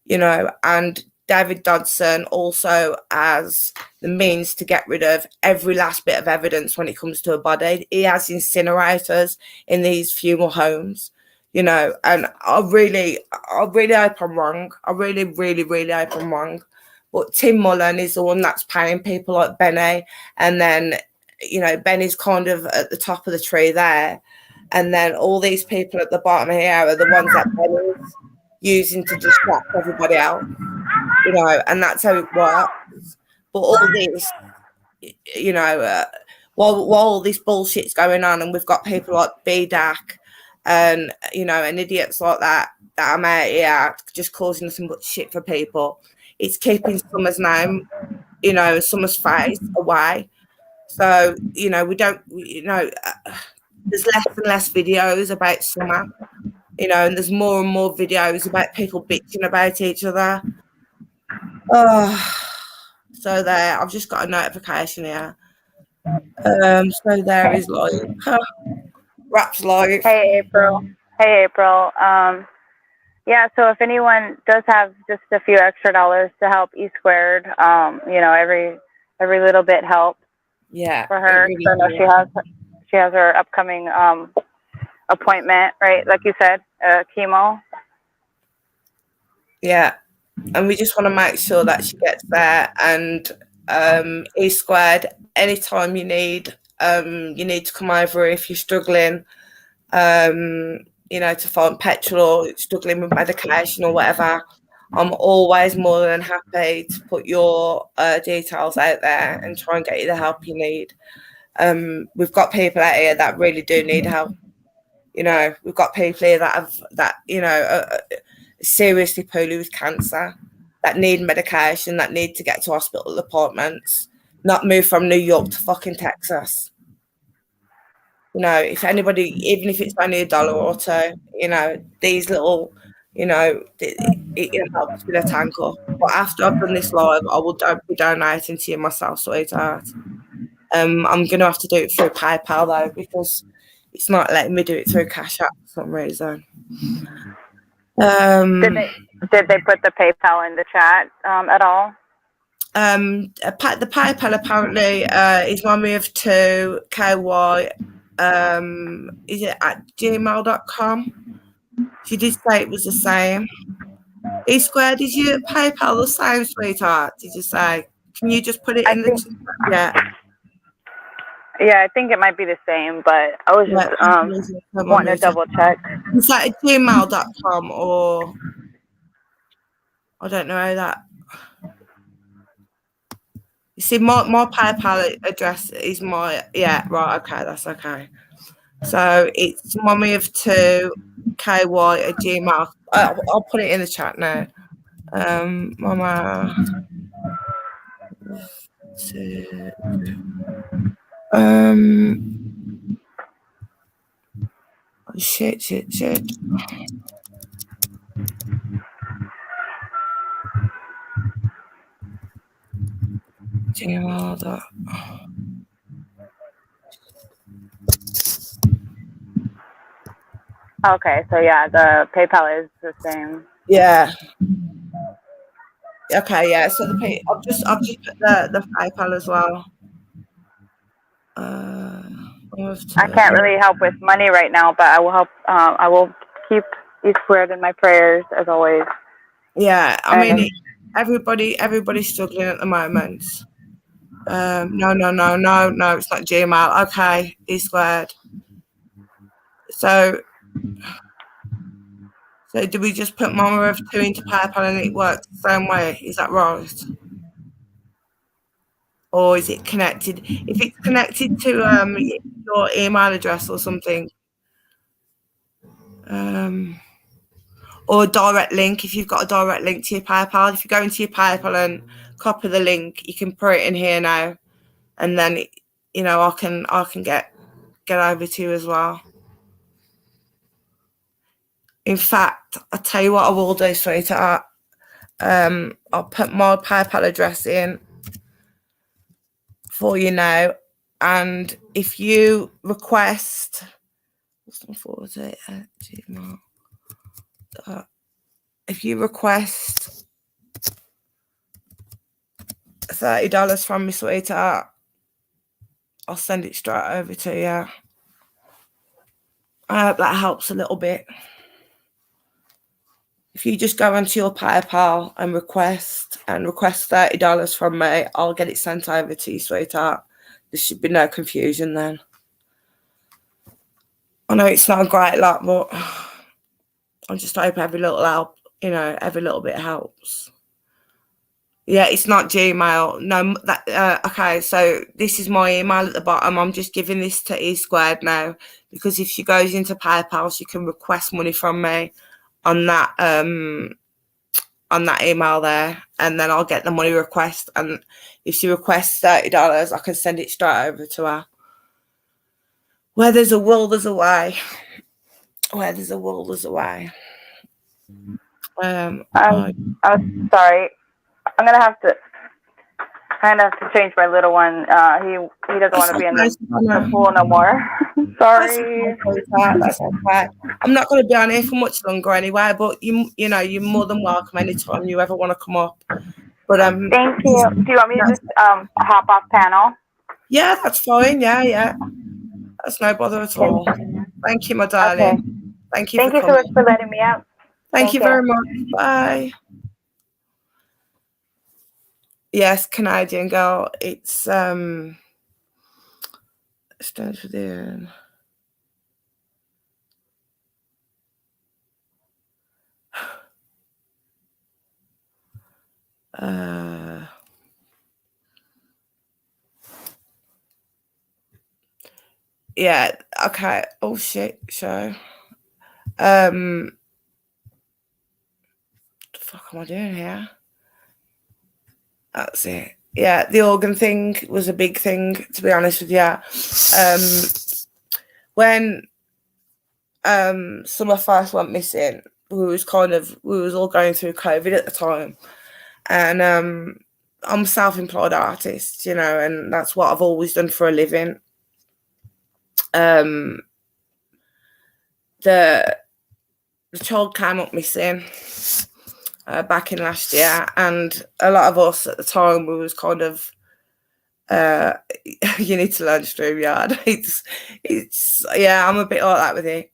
and David Dodson also has the means to get rid of every last bit of evidence when it comes to a body. He has incinerators in these funeral homes, and I really hope I'm wrong. I really, really, really hope I'm wrong. But Tim Mullen is the one that's paying people like Benny, and then, Benny's kind of at the top of the tree there, and then all these people at the bottom here are the ones that Benny's using to distract everybody else, and that's how it works. But all this, while all this bullshit's going on, and we've got people like bdac and and idiots like that I'm out here just causing nothing but shit for people, it's keeping Summer's name, Summer's face away. So we don't, there's less and less videos about Summer, and there's more and more videos about people bitching about each other. Oh, so there, I've just got a notification here. So there is like Raps Live. Hey April. Yeah, so if anyone does have just a few extra dollars to help E Squared, every little bit helps. Yeah, for her. Really, so I know she has her upcoming appointment, right? Like you said, chemo. Yeah, and we just want to make sure that she gets there. And E Squared, anytime you need to come over if you're struggling, to find petrol or struggling with medication or whatever. I'm always more than happy to put your details out there and try and get you the help you need. We've got people out here that really do need help. We've got people here that seriously poorly with cancer, that need medication, that need to get to hospital appointments, not move from New York to fucking Texas. If anybody, even if it's only $1 or $2, these little, it helps with a tank up. But after I've done this live, I will be donating to you myself, sweetheart. I'm going to have to do it through PayPal though, because it's not letting me do it through Cash App for some reason. Did they put the PayPal in the chat at all? The PayPal apparently is one of 2 KY. Is it at gmail.com? She did say it was the same. E Squared, is your PayPal the same, sweetheart? Did you say? Can you just put it in the chat? Yeah, I think it might be the same, but I was just wanting to double check. Is that at gmail.com or I don't know how that. You see, my PayPal address is right, okay, that's okay. So it's mommy of 2 KY at Gmail. I'll put it in the chat now. Mama 2. Shit. Gmail. Okay, so yeah, the PayPal is the same. Yeah. Okay, yeah. So I've just put the PayPal as well. I can't really help with money right now, but I will help. I will keep E Squared in my prayers as always. Yeah, I mean, everybody's struggling at the moment. No, it's not Gmail. Okay, E Squared. So do we just put Mama of 2 into PayPal and it works the same way? Is that right? Or is it connected? If it's connected to your email address or something, or a direct link, if you've got a direct link to your PayPal, if you go into your PayPal and copy the link, you can put it in here now, and then I can get over to you as well. In fact, I'll tell you what I will do, sweetheart. I'll put my PayPal address in for you now, And if you request, if you request $30 from me, sweetheart, I'll send it straight over to you. I hope that helps a little bit. If you just go onto your PayPal and request $30 from me, I'll get it sent over to you, sweetheart. There should be no confusion then. I know it's not a great lot, but I just hope every little help, every little bit helps. Yeah, it's not Gmail. No, okay, so this is my email at the bottom. I'm just giving this to E Squared now, because if she goes into PayPal, she can request money from me on that email there, and then I'll get the money request. And if she requests $30, I can send it straight over to her. Where there's a will, there's a way. Where there's a will, there's a way. I'm sorry. I'm gonna have to change my little one. He doesn't want to be in the pool no more. Sorry. That's okay. I'm not going to be on here for much longer anyway, but you're more than welcome anytime you ever want to come up. But thank you. Do you want me to just hop off panel? Yeah, that's fine. Yeah. That's no bother at all. Thank you, my darling. Okay. Thank you. Thank you so much for letting me out. Thank you very much. Bye. Yes, Canadian girl. It's stands for the yeah, okay. Oh shit, show. What the fuck am I doing here? That's it. Yeah, the organ thing was a big thing, to be honest with you. When Summer first went missing, we was all going through COVID at the time. And I'm a self-employed artist, and that's what I've always done for a living. The child came up missing back in last year, and a lot of us at the time, we was kind of you need to learn StreamYard. It's yeah, I'm a bit like that with it.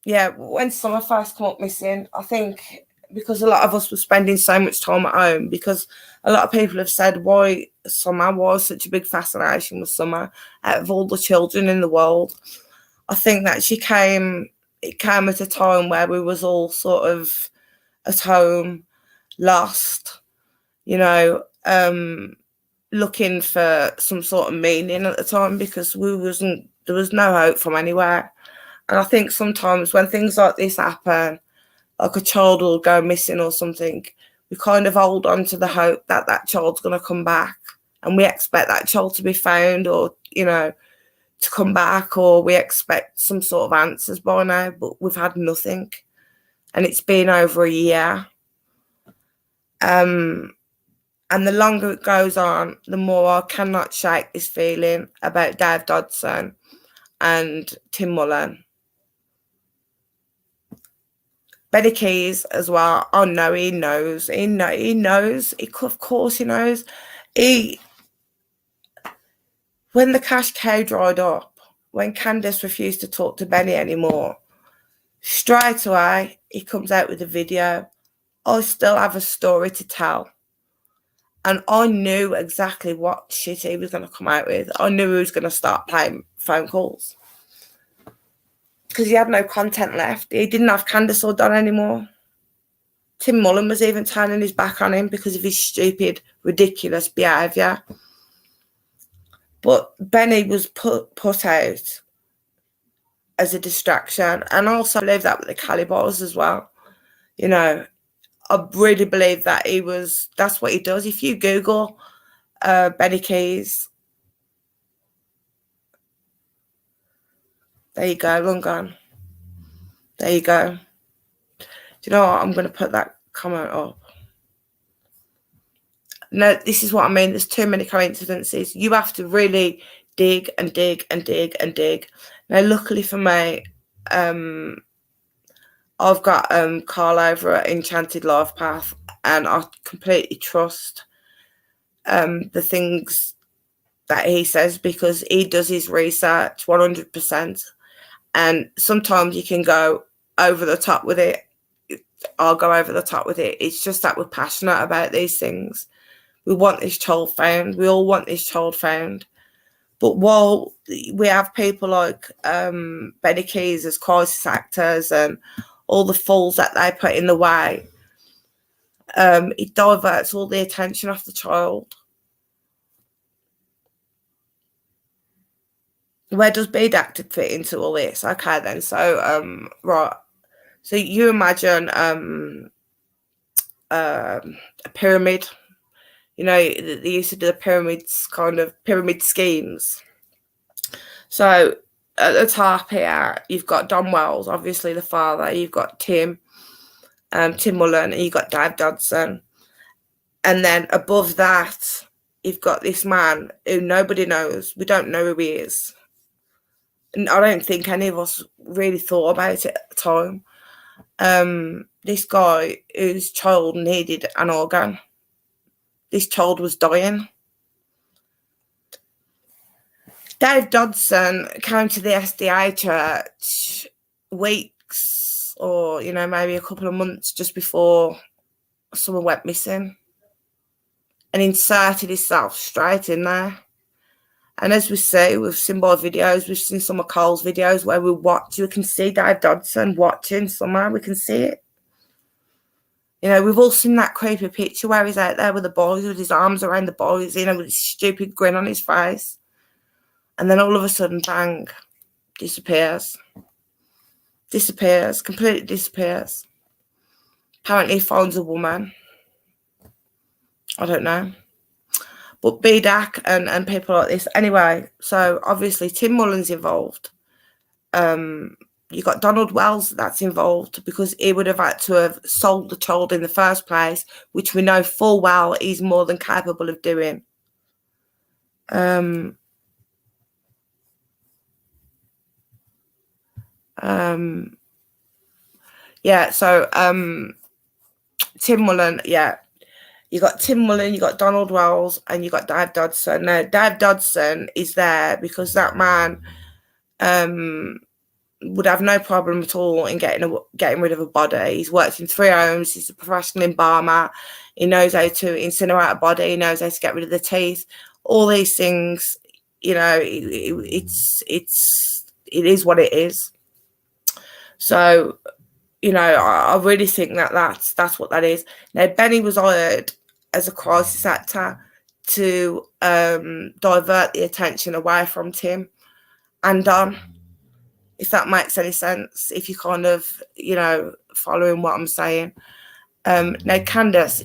Yeah, when Summer first came up missing, I think because a lot of us were spending so much time at home, because a lot of people have said why Summer was such a big fascination with Summer out of all the children in the world. I think that it came at a time where we was all sort of at home, lost, looking for some sort of meaning at the time, because there was no hope from anywhere. And I think sometimes when things like this happen, like a child will go missing or something, we kind of hold on to the hope that that child's going to come back, and we expect that child to be found, or to come back, or we expect some sort of answers by now, but we've had nothing, and it's been over a year. And the longer it goes on, the more I cannot shake this feeling about Dave Dodson and Tim Mullen. bdac as well. Oh no, he knows. He knows. Of course he knows. When the cash cow dried up, when Candace refused to talk to Benny anymore, straight away he comes out with a video. I still have a story to tell. And I knew exactly what shit he was going to come out with. I knew he was going to start playing phone calls, because he had no content left. He didn't have Candace or Don anymore. Tim Mullen was even turning his back on him because of his stupid, ridiculous behaviour. But Benny was put out as a distraction. And I also believe that with the Calibars as well. I really believe that that's what he does. If you Google Benny Keys, there you go, long gone. There you go. Do you know what? I'm going to put that comment up. No, this is what I mean. There's too many coincidences. You have to really dig and dig and dig and dig. Now, luckily for me, I've got Carl over at Enchanted Life Path, and I completely trust the things that he says, because he does his research 100%. And sometimes you can go over the top with it. I'll go over the top with it. It's just that we're passionate about these things. We want this child found. We all want this child found. But while we have people like bdac as crisis actors and all the fools that they put in the way, it diverts all the attention off the child. Where does bdac fit into all this? Okay, then. So, right. So you imagine a pyramid. You know, they used to do the pyramids, kind of pyramid schemes. So at the top here, you've got Don Wells, obviously the father. You've got Tim Mullen, and you've got Dave Dodson. And then above that, you've got this man who nobody knows. We don't know who he is. And I don't think any of us really thought about it at the time. This guy whose child needed an organ. This child was dying. Dave Dodson came to the SDA church weeks or, maybe a couple of months just before someone went missing, and inserted himself straight in there. And as we see, we've seen by videos, we've seen some of Cole's videos where we can see Dave Dodson watching somewhere, we can see it. We've all seen that creepy picture where he's out there with the boys, with his arms around the boys, with his stupid grin on his face. And then all of a sudden, bang, disappears. Disappears, completely disappears. Apparently he finds a woman. I don't know. But bdac and people like this. Anyway, so obviously Tim Mullen's involved. You got Donald Wells that's involved, because he would have had to have sold the child in the first place, which we know full well he's more than capable of doing. Yeah, so Tim Mullen, yeah. You got Tim Mullen, you got Donald Wells, and you got Dave Dodson. Now, Dave Dodson is there because that man would have no problem at all in getting rid of a body. He's worked in 3 homes. He's a professional embalmer. He knows how to incinerate a body. He knows how to get rid of the teeth. All these things, it is what it is. So, I really think that's what that is. Now, Benny was hired as a crisis actor to divert the attention away from Tim and Don, if that makes any sense, if you kind of, following what I'm saying. Now, Candace,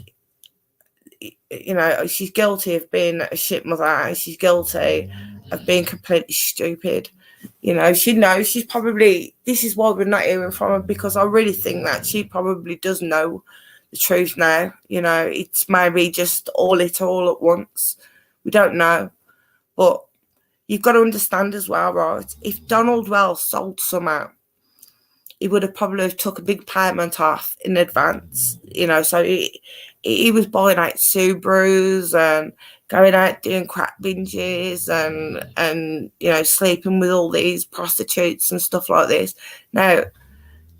she's guilty of being a shit mother, and she's guilty of being completely stupid. She knows she's probably, this is why we're not hearing from her, because I really think that she probably does know the truth now. It's maybe just all at once. We don't know. But you've got to understand as well, right? If Donald Wells sold somehow, he would have probably took a big payment off in advance, so he was buying out Subarus and going out doing crack binges and sleeping with all these prostitutes and stuff like this. Now,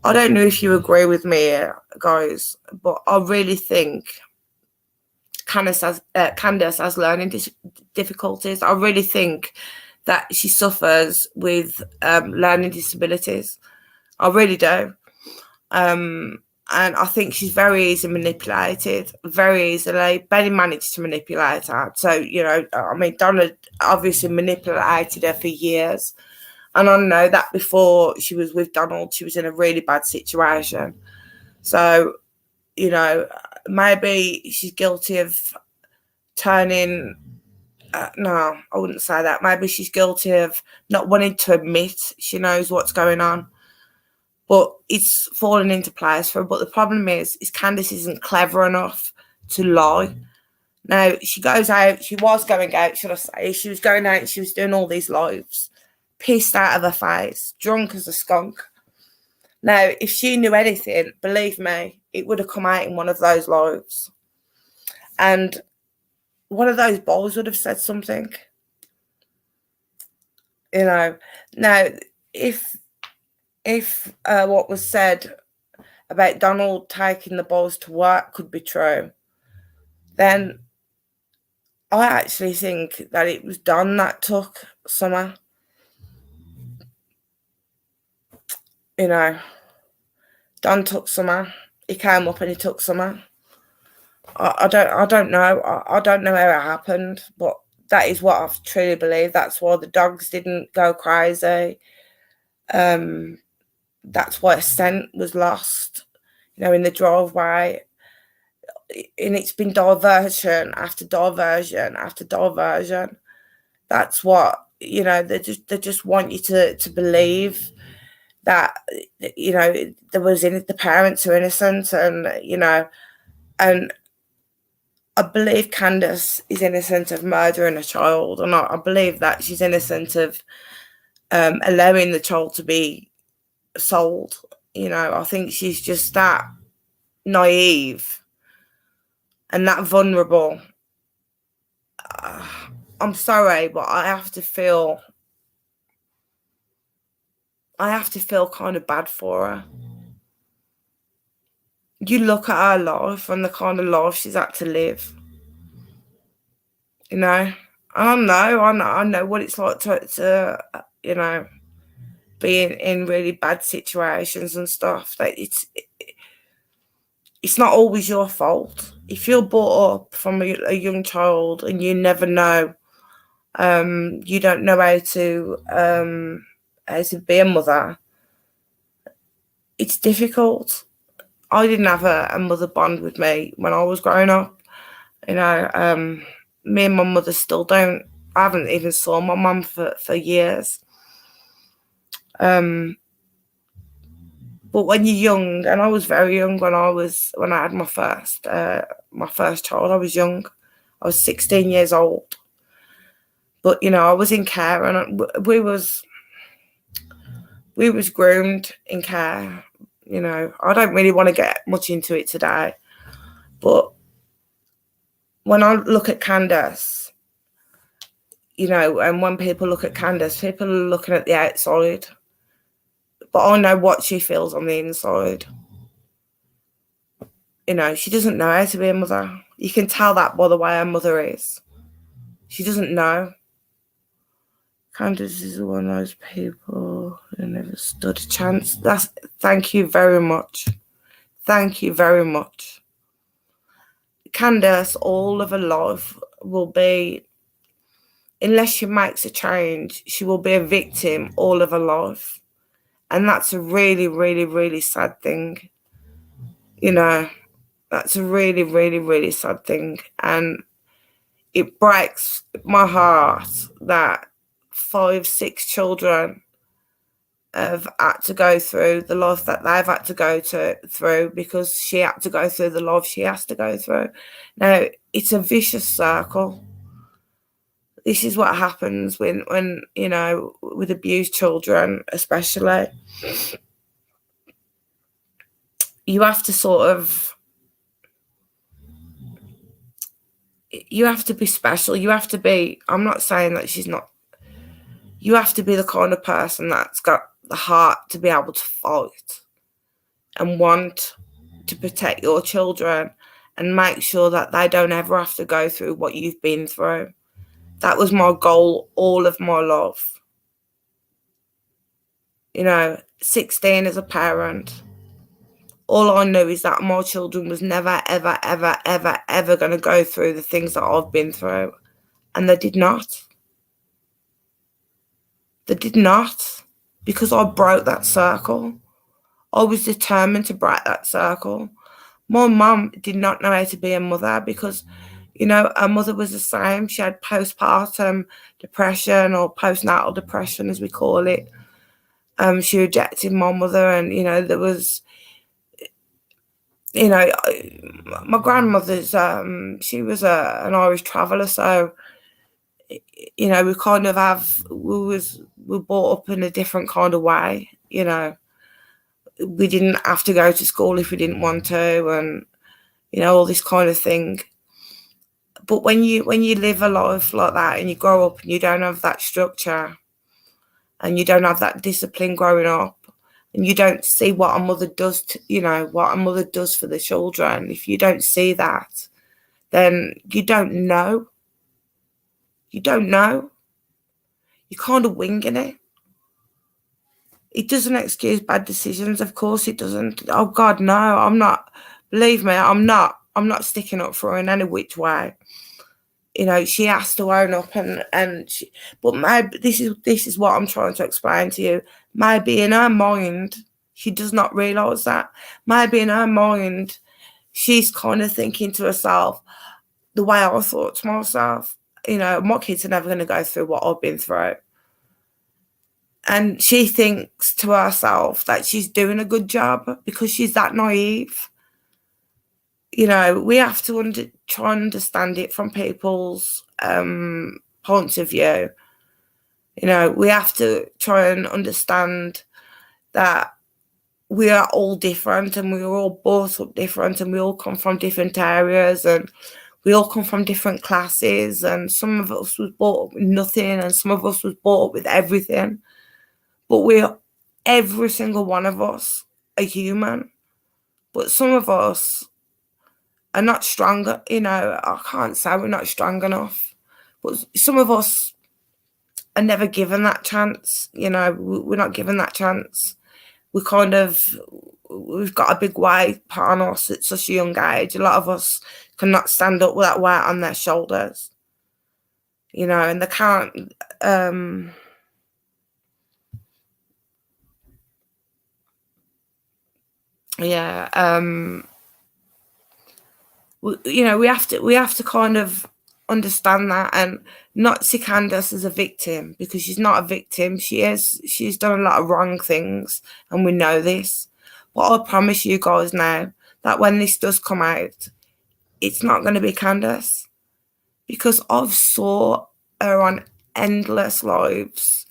I don't know if you agree with me, guys, but I really think Candace has learning difficulties. I really think that she suffers with learning disabilities. I really do. And I think she's very easily manipulated, very easily. Benny managed to manipulate her. So, Donna obviously manipulated her for years. And I know that before she was with Donald, she was in a really bad situation. So, maybe she's guilty of turning... no, I wouldn't say that. Maybe she's guilty of not wanting to admit she knows what's going on. But it's fallen into place for her. But the problem is Candace isn't clever enough to lie. Now, she goes out, she was going out, should I say. She was going out and she was doing all these lives, pissed out of her face, drunk as a skunk. Now, if she knew anything, believe me, it would have come out in one of those lives. And one of those boys would have said something. You know, now, if what was said about Donald taking the boys to work could be true, then I actually think that it was Don that took Summer. You know, Don took Summer. He came up and he took Summer. I don't know. I don't know how it happened, but that is what I truly believe. That's why the dogs didn't go crazy. That's why a scent was lost, you know, in the driveway. And it's been diversion after diversion after diversion. That's what, you know, they just want you to believe that, you know, the parents are innocent, and, you know, and I believe Candace is innocent of murdering a child, and I believe that she's innocent of allowing the child to be sold. You know, I think she's just that naive and that vulnerable. I'm sorry, but I have to feel kind of bad for her. You look at her life and the kind of life she's had to live. You know, I know what it's like to you know, be in really bad situations and stuff. That it's not always your fault. If you're brought up from a young child and you never know, you don't know how to be a mother, it's difficult. I didn't have a mother bond with me when I was growing up. You know, me and my mother still don't. I haven't even saw my mum for years. But when you're young, and I was very young when I had my first child, I was young. I was 16 years old. But, you know, I was in care, and we was groomed in care. You know, I don't really want to get much into it today, but when I look at Candace, you know, and when people look at Candace, people are looking at the outside, but I know what she feels on the inside. You know, she doesn't know how to be a mother. You can tell that by the way her mother is. She doesn't know. Candace is one of those people who never stood a chance. Thank you very much. Thank you very much. Candace, all of her life will be, unless she makes a change, she will be a victim all of her life. And that's a really, really, really sad thing. You know, that's a really, really, really sad thing. And it breaks my heart that 5, 6 children have had to go through the life that they've had to go through because she had to go through the life she has to go through. Now, it's a vicious circle. This is what happens when you know, with abused children, especially. You have to you have to be special. You have to be, I'm not saying that she's not, you have to be the kind of person that's got the heart to be able to fight and want to protect your children and make sure that they don't ever have to go through what you've been through. That was my goal all of my life. You know, 16 as a parent, all I knew is that my children was never, ever, ever, ever, ever going to go through the things that I've been through. And they did not. They did not, because I broke that circle. I was determined to break that circle. My mum did not know how to be a mother because, you know, her mother was the same. She had postpartum depression, or postnatal depression, as we call it. She rejected my mother, and, you know, there was you know, my grandmother's, she was an Irish traveller, so, you know, we kind of we were brought up in a different kind of way, you know. We didn't have to go to school if we didn't want to, and, you know, all this kind of thing. But when you live a life like that and you grow up and you don't have that structure and you don't have that discipline growing up, and you don't see what a mother does to, you know, what a mother does for the children, if you don't see that, then you don't know. You don't know. You're kind of winging it. It doesn't excuse bad decisions, of course it doesn't. Oh God, no, I'm not. Believe me, I'm not sticking up for her in any which way. You know, she has to own up, but maybe this is what I'm trying to explain to you. Maybe in her mind, she does not realise that. Maybe in her mind, she's kind of thinking to herself the way I thought to myself. You know, my kids are never going to go through what I've been through. And she thinks to herself that she's doing a good job because she's that naive. You know, we have to try and understand it from people's points of view. You know, we have to try and understand that we are all different and we are all brought up different and we all come from different areas and we all come from different classes, and some of us was brought up with nothing and some of us was brought up with everything. But every single one of us are human. But some of us are not stronger, you know, I can't say we're not strong enough, but some of us are never given that chance, you know, we're not given that chance. We've got a big weight put on us at such a young age. A lot of us cannot stand up with that weight on their shoulders, you know, and they can't, you know, we have to kind of understand that and not see Candace as a victim, because she's not a victim. She's done a lot of wrong things and we know this. But I promise you guys now that when this does come out, it's not going to be Candace, because I've saw her on endless lives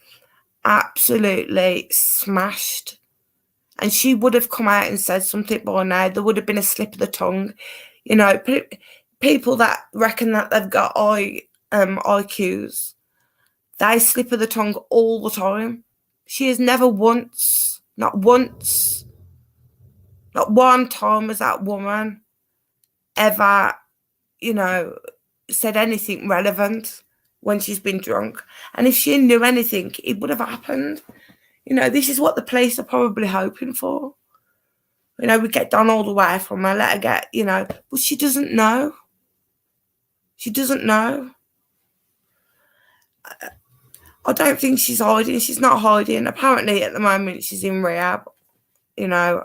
absolutely smashed, and she would have come out and said something by now. There would have been a slip of the tongue. You know, people that reckon that they've got IQs, they slip of the tongue all the time. She has never once, not one time has that woman ever, you know, said anything relevant when she's been drunk. And if she knew anything, it would have happened. You know, this is what the police are probably hoping for. You know, we get done all the way from her, let her get, you know, but she doesn't know. She doesn't know. I don't think she's hiding. She's not hiding. Apparently, at the moment, she's in rehab. You know,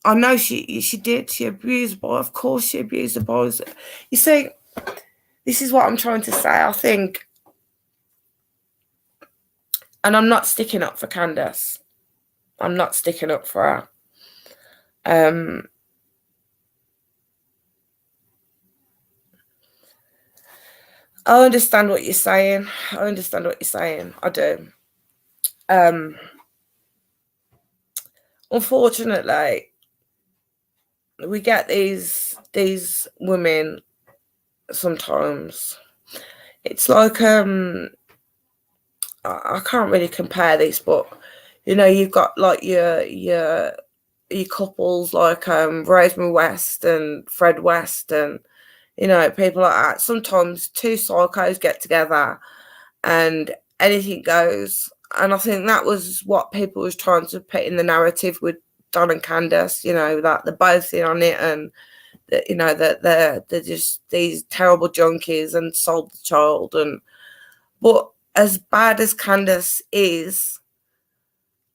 I know she did. She abused boys. Of course, she abused the boys. You see, this is what I'm trying to say. I think, and I'm not sticking up for Candace. I'm not sticking up for her. I understand what you're saying. I do. Unfortunately, we get these women sometimes. It's like I can't really compare this, but you know, you've got like your couples like Rosemary West and Fred West, and you know, people like that. Sometimes two psychos get together and anything goes. And I think that was what people was trying to put in the narrative with Don and Candace, you know, that they're both in on it, and that, you know, that they're just these terrible junkies and sold the child. And but as bad as Candace is,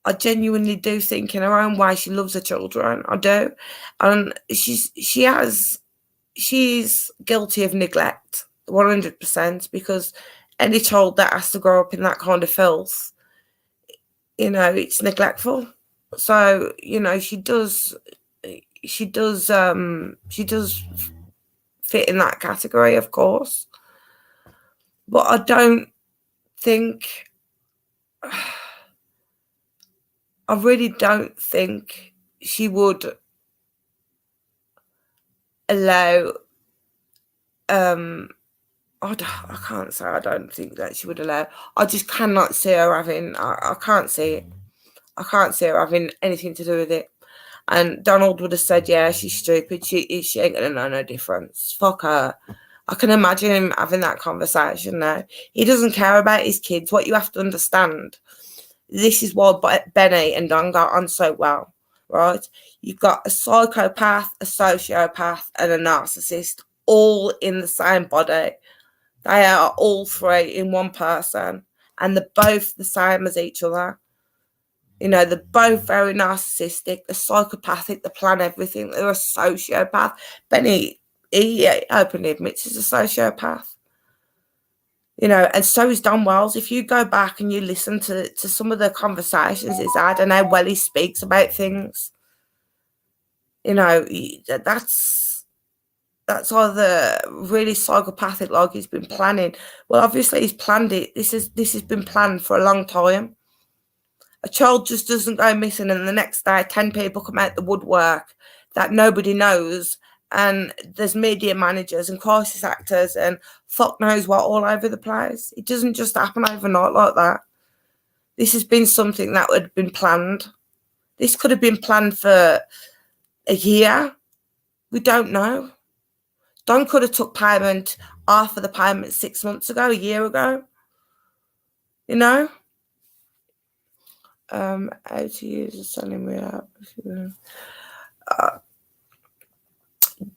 I genuinely do think in her own way she loves her children. I do. And she's guilty of neglect 100%, because any child that has to grow up in that kind of filth, you know, it's neglectful. So, you know, she does, she does fit in that category, of course, but I don't think, I really don't think she would allow, I can't say I don't think that she would allow. I just cannot see her having, I can't see it. I can't see her having anything to do with it. And Donald would have said, yeah, she's stupid. She ain't going to know no difference. Fuck her. I can imagine him having that conversation now. He doesn't care about his kids. What you have to understand, this is why Benny and Don got on so well, right? You've got a psychopath, a sociopath, and a narcissist all in the same body. They are all three in one person, and they're both the same as each other. You know, they're both very narcissistic, they're psychopathic, they plan everything, they're a sociopath. Benny, he openly admits he's a sociopath. You know, and so is Don Wells. If you go back and you listen to some of the conversations he's had and how well he speaks about things, you know, that's either really psychopathic, like he's been planning. Well, obviously he's planned it. This has been planned for a long time. A child just doesn't go missing and the next day 10 people come out the woodwork that nobody knows, and there's media managers and crisis actors and fuck knows what all over the place. It doesn't just happen overnight like that. This has been something that had been planned. This could have been planned for a year. We don't know. Don could have took payment, half of the payment 6 months ago, a year ago. You know? How to use a selling rehab.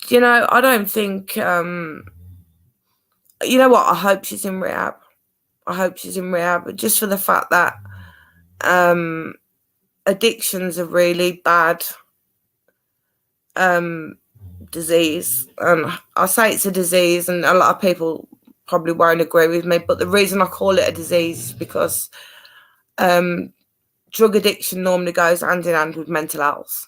You know, I don't think, you know what, I hope she's in rehab. I hope she's in rehab, just for the fact that addiction's a really bad disease. And I say it's a disease, and a lot of people probably won't agree with me, but the reason I call it a disease is because drug addiction normally goes hand in hand with mental health,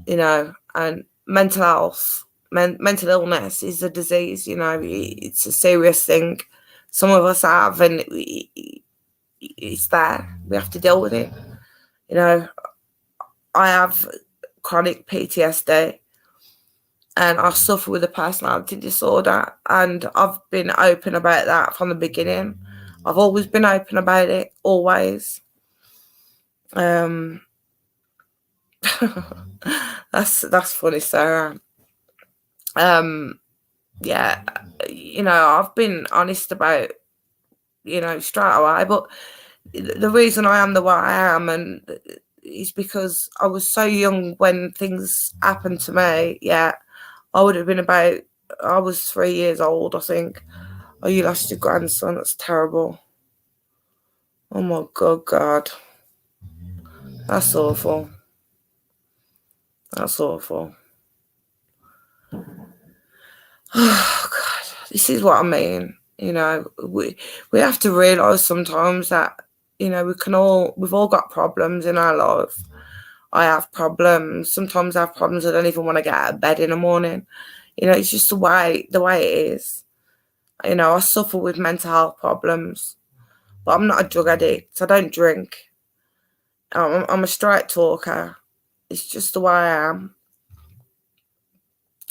you know, and mental health, mental illness is a disease, you know, it's a serious thing. Some of us have, and it's there. We have to deal with it. You know, I have chronic PTSD and I suffer with a personality disorder, and I've been open about that from the beginning. I've always been open about it, always. That's funny, Sarah. Yeah, you know, I've been honest about, you know, straight away, but the reason I am the way I am and is because I was so young when things happened to me. Yeah, I would have been I was 3 years old, I think. Oh, you lost your grandson, that's terrible. Oh my God. That's awful. That's awful. Oh God, this is what I mean. You know, we have to realise sometimes that, you know, we've all got problems in our life. I have problems. Sometimes I have problems I don't even want to get out of bed in the morning. You know, it's just the way it is. You know, I suffer with mental health problems, but I'm not a drug addict. I don't drink. I'm a straight talker. It's just the way I am.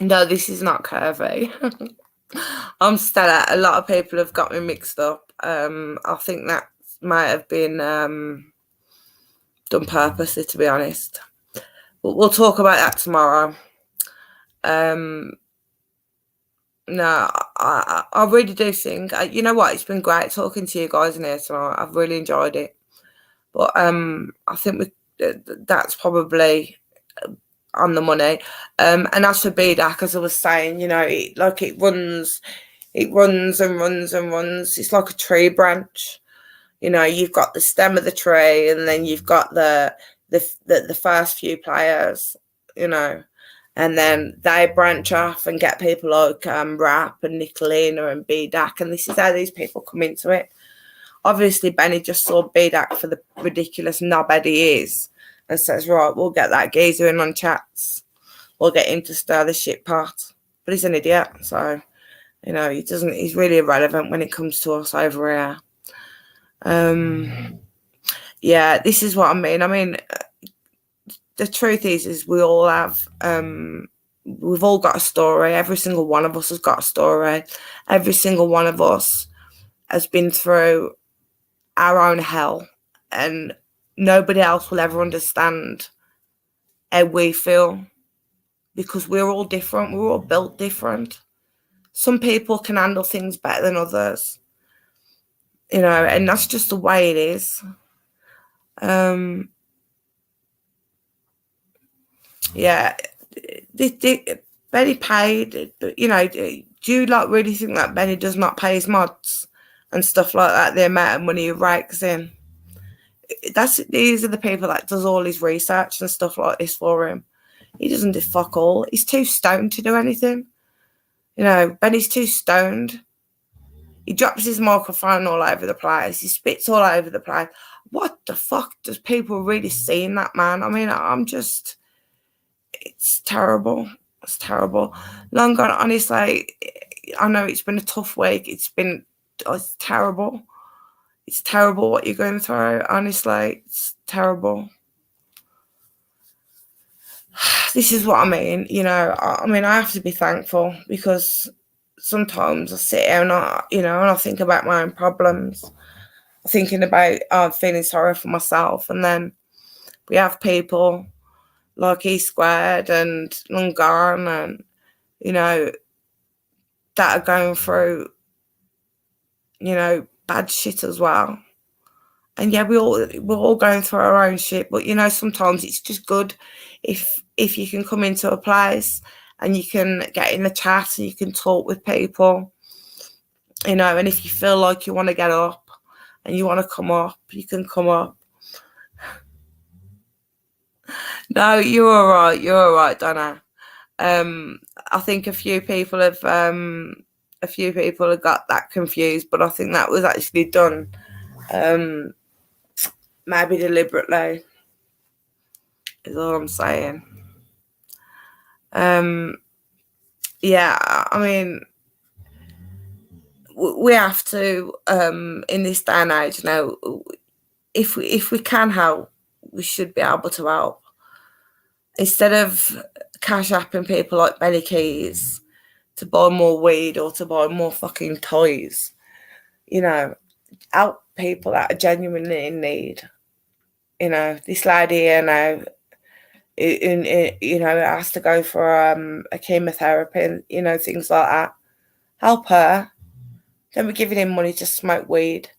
No, this is not curvy. I'm Stella. A lot of people have got me mixed up. I think that might have been done purposely, to be honest. But we'll talk about that tomorrow. No, I really do think, you know what, it's been great talking to you guys in here tonight. I've really enjoyed it. But I think that's probably on the money. And as for bdac, as I was saying, you know, it runs and runs and runs. It's like a tree branch. You know, you've got the stem of the tree, and then you've got the first few players, you know, and then they branch off and get people like Rap and Nicolina and bdac, and this is how these people come into it. Obviously, Benny just saw bdac for the ridiculous knobhead he is and says, right, we'll get that geezer in on chats. or get him to stir the shit pot. But he's an idiot, so he's really irrelevant when it comes to us over here. Yeah, this is what I mean. I mean, the truth is we all have, we've all got a story. Every single one of us has got a story. Every single one of us has been through our own hell, and nobody else will ever understand how we feel, because we're all different. We're all built different. Some people can handle things better than others, and that's just the way it is. Yeah, Benny paid, do you really think that Benny does not pay his mods and stuff like that, the amount of money he rakes in? These are the people that does all his research and stuff like this for him. He doesn't do fuck all. He's too stoned to do anything. Benny's too stoned. He drops his microphone all over the place. He spits all over the place. What the fuck does people really see in that man? I mean, it's terrible. It's terrible. Long gone, honestly, I know it's been a tough week. It's terrible. It's terrible what you're going through. Honestly, it's terrible. This is what I mean. I have to be thankful, because sometimes I sit here and I think about my own problems. I'm thinking about feeling sorry for myself, and then we have people like E Squared and Lungarn and that are going through bad shit as well. And yeah, we're all going through our own shit, but sometimes it's just good if you can come into a place and you can get in the chat and you can talk with people, and if you feel like you want to get up and you want to come up, you can come up. No, you're all right, Donna. I think a few people have got that confused, but I think that was actually done maybe deliberately, is all I'm saying. Yeah, I mean, we have to, in this day and age now, if we can help, we should be able to help. Instead of cash apping people like Benny Keys to buy more weed or to buy more fucking toys, help people that are genuinely in need. This lady here now, has to go for a chemotherapy and things like that. Help her. Then we're giving him money to smoke weed.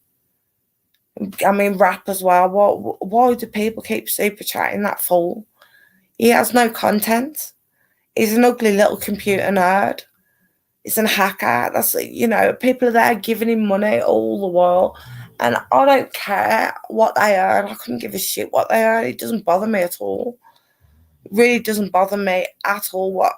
I mean, rap as well. Why do people keep super chatting that fool? He has no content. He's an ugly little computer nerd. He's a hacker. That's people are there giving him money all the while, and I don't care what they earn. I couldn't give a shit what they earn. It doesn't bother me at all. It really doesn't bother me at all.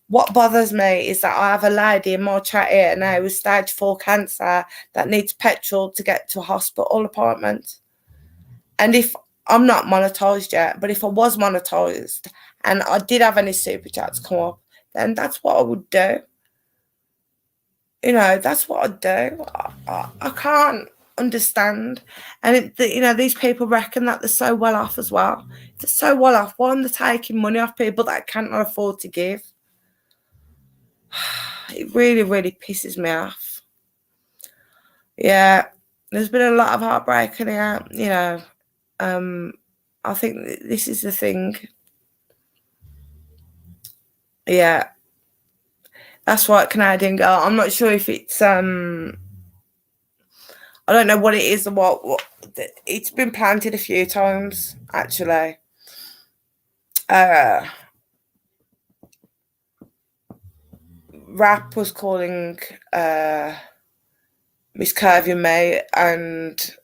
What bothers me is that I have a lady in my chat here now with stage 4 cancer that needs petrol to get to a hospital appointment. And if I'm not monetized yet, but if I was monetized and I did have any super chats come up, then that's what I would do. That's what I'd do. I can't understand. And, these people reckon that they're so well off as well. They're so well off. Why are they taking money off people that cannot afford to give? It really, really pisses me off. Yeah, there's been a lot of heartbreak in here, I think this is the thing. Yeah, that's right, Canadian girl. I'm not sure if it's I don't know what it is or what it's been planted a few times actually. Rap was calling Miss Curvy May and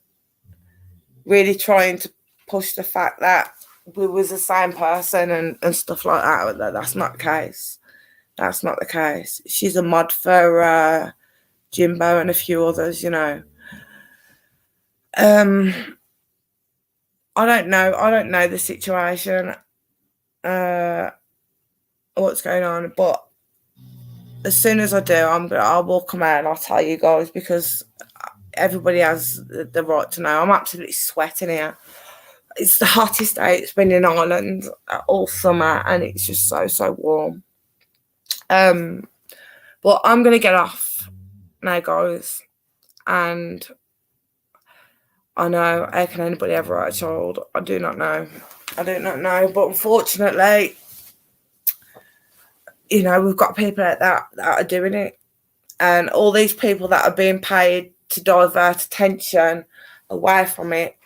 really trying to push the fact that we was the same person and stuff like that. That's not the case. That's not the case. She's a mod for Jimbo and a few others, I don't know the situation. what's going on. But as soon as I do, I will come out and I'll tell you guys, because everybody has the right to know. I'm absolutely sweating here. It's the hottest day it's been in Ireland all summer, and it's just so warm. But I'm gonna get off now, guys. And I know, how can anybody ever write a child? I do not know. But unfortunately, you know, we've got people like that are doing it. And all these people that are being paid to divert attention away from it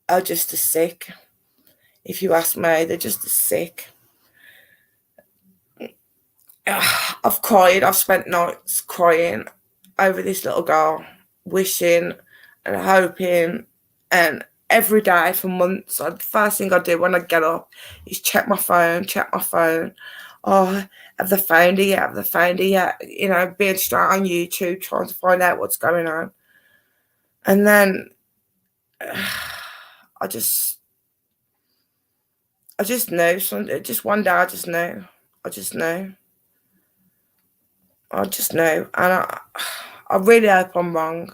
are just as sick. If you ask me, they're just as sick. I've cried. I've spent nights crying over this little girl, wishing and hoping, and every day for months. The first thing I do when I get up is check my phone. Oh, have they found it yet? You know, being straight on YouTube, trying to find out what's going on. And then I just knew. Just one day I just knew. And I really hope I'm wrong.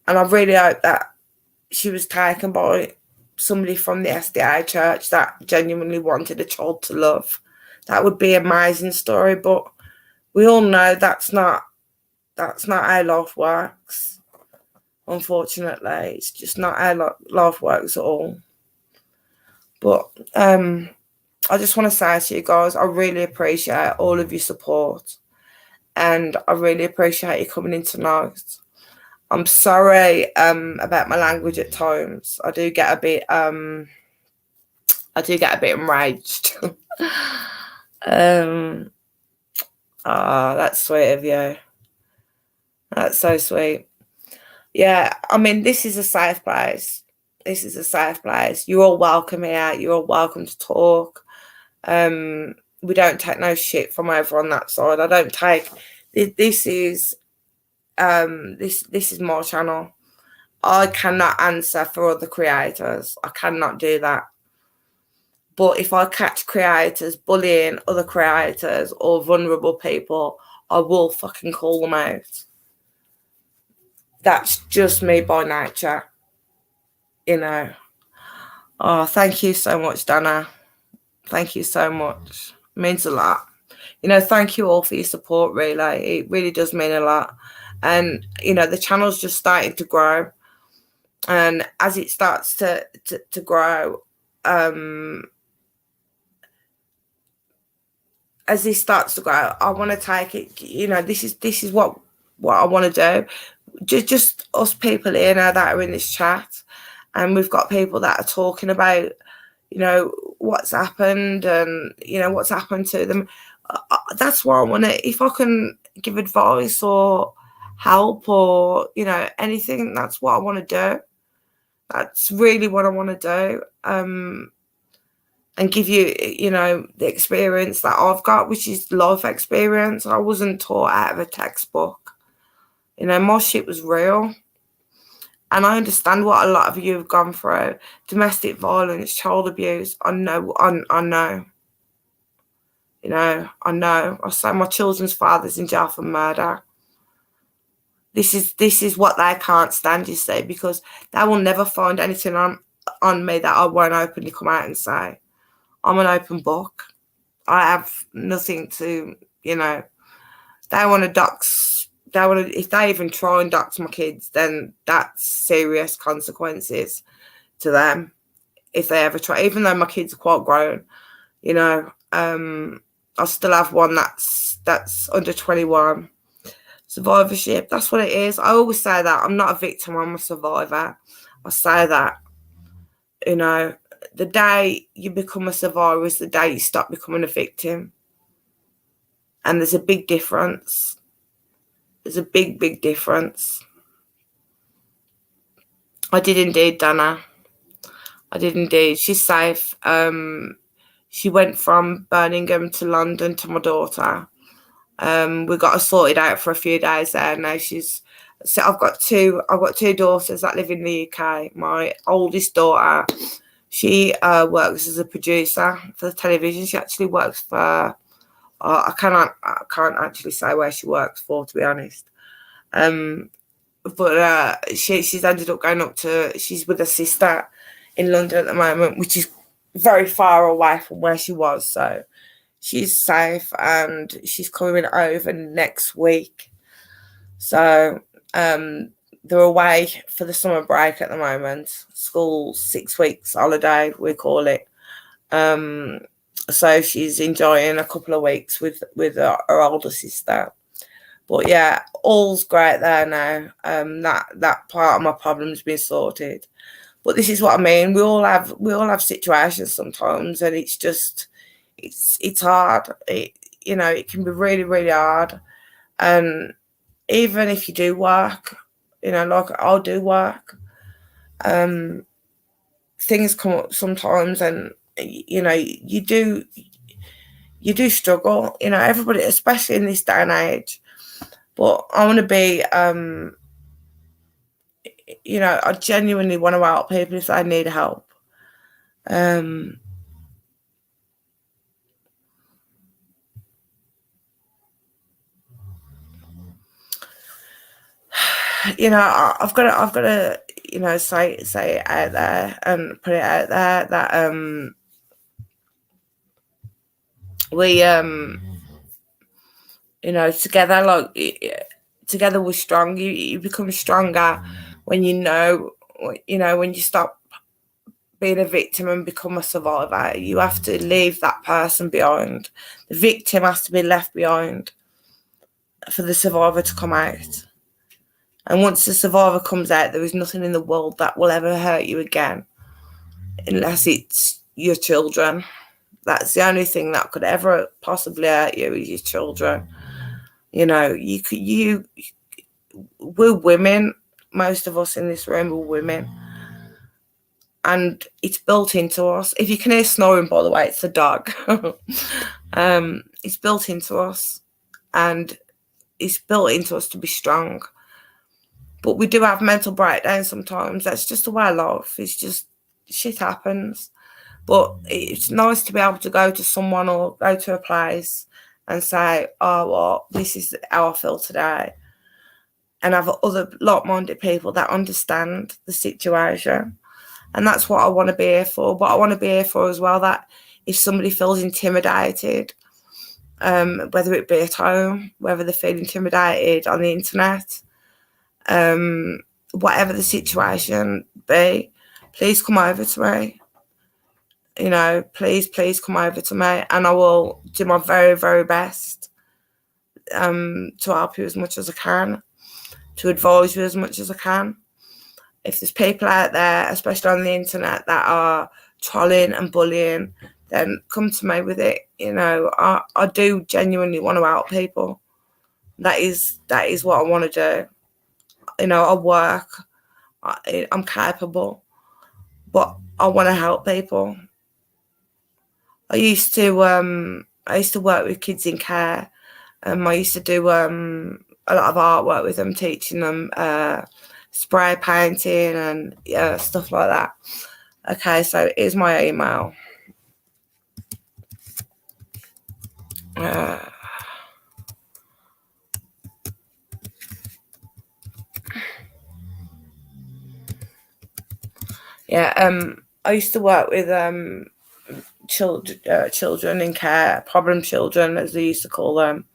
And I really hope that she was taken by somebody from the SDA church that genuinely wanted a child to love. That would be an amazing story, but we all know that's not how life works. Unfortunately, it's just not how life works at all. But I just want to say to you guys, I really appreciate all of your support, and I really appreciate you coming in tonight. I'm sorry about my language at times. I do get a bit enraged. That's sweet of you. That's so sweet. Yeah, I mean, this is a safe place. You're all welcome here. You're all welcome to talk. We don't take no shit from over on that side. I don't take this is my channel. I cannot answer for other creators. I cannot do that. But if I catch creators bullying other creators or vulnerable people, I will fucking call them out. That's just me by nature, you know. Oh, thank you so much, Dana. Thank you so much. It means a lot. You know, thank you all for your support, really. It really does mean a lot. And, you know, the channel's just starting to grow. And as it starts to grow, I want to take it, you know, this is what I want to do. Just us people here now that are in this chat. And we've got people that are talking about, you know, what's happened and, you know, what's happened to them. That's what I want to, if I can give advice or help or, you know, anything, that's what I want to do. That's really what I want to do. And give you, you know, the experience that I've got, which is life experience. I wasn't taught out of a textbook. You know, my shit was real. And I understand what a lot of you have gone through. Domestic violence, child abuse. I know. You know, I know. I say my children's father's in jail for murder. This is what they can't stand, you see, because they will never find anything on me that I won't openly come out and say. I'm an open book. I have nothing to, you know, they want to dox. If they even try and dox my kids, then that's serious consequences to them. If they ever try, even though my kids are quite grown, you know, I still have one that's under 21. Survivorship, that's what it is. I always say that. I'm not a victim, I'm a survivor. I say that, you know, the day you become a survivor is the day you stop becoming a victim. And there's a big difference. There's a big difference. I did indeed, Dana. I did indeed. She's safe. She went from Birmingham to London to my daughter. We got her sorted out for a few days there. Now I've got two daughters that live in the UK. My oldest daughter, She works as a producer for the television. She actually works for. I can't actually say where she works for, to be honest. But she's ended up going up to. She's with her sister in London at the moment, which is very far away from where she was. So she's safe, and she's coming over next week. So they're away for the summer break at the moment. School 6 weeks holiday, we call it. So she's enjoying a couple of weeks with her older sister. But yeah, all's great there now. That part of my problem's been sorted. But this is what I mean. We all have situations sometimes, and it's just it's hard. It can be really, really hard. And even if you do work, like I'll do work, things come up sometimes, and you do struggle. Everybody, especially in this day and age. But I want to be, I genuinely want to help people if they need help. I've got to, say it out there and put it out there that we together we're strong. You become stronger when when you stop being a victim and become a survivor. You have to leave that person behind. The victim has to be left behind for the survivor to come out. And once the survivor comes out, there is nothing in the world that will ever hurt you again, unless it's your children. That's the only thing that could ever possibly hurt you is your children. We're women. Most of us in this room are women. And it's built into us. If you can hear snoring, by the way, it's the dog. It's built into us, and it's built into us to be strong. But we do have mental breakdowns sometimes. That's just the way of life. It's just shit happens. But it's nice to be able to go to someone or go to a place and say, oh, well, this is how I feel today. And have other like-minded people that understand the situation. And that's what I want to be here for. But I want to be here for as well that if somebody feels intimidated, whether it be at home, whether they feel intimidated on the internet, whatever the situation be, please come over to me. Please come over to me, and I will do my very, very best to help you as much as I can, to advise you as much as I can. If there's people out there, especially on the internet, that are trolling and bullying, then come to me with it. I do genuinely want to help people. That is what I want to do. I work. I'm capable, but I want to help people. I used to work with kids in care. I used to do a lot of artwork with them, teaching them spray painting and stuff like that. Okay, so here's my email. I used to work with children in care, problem children as they used to call them,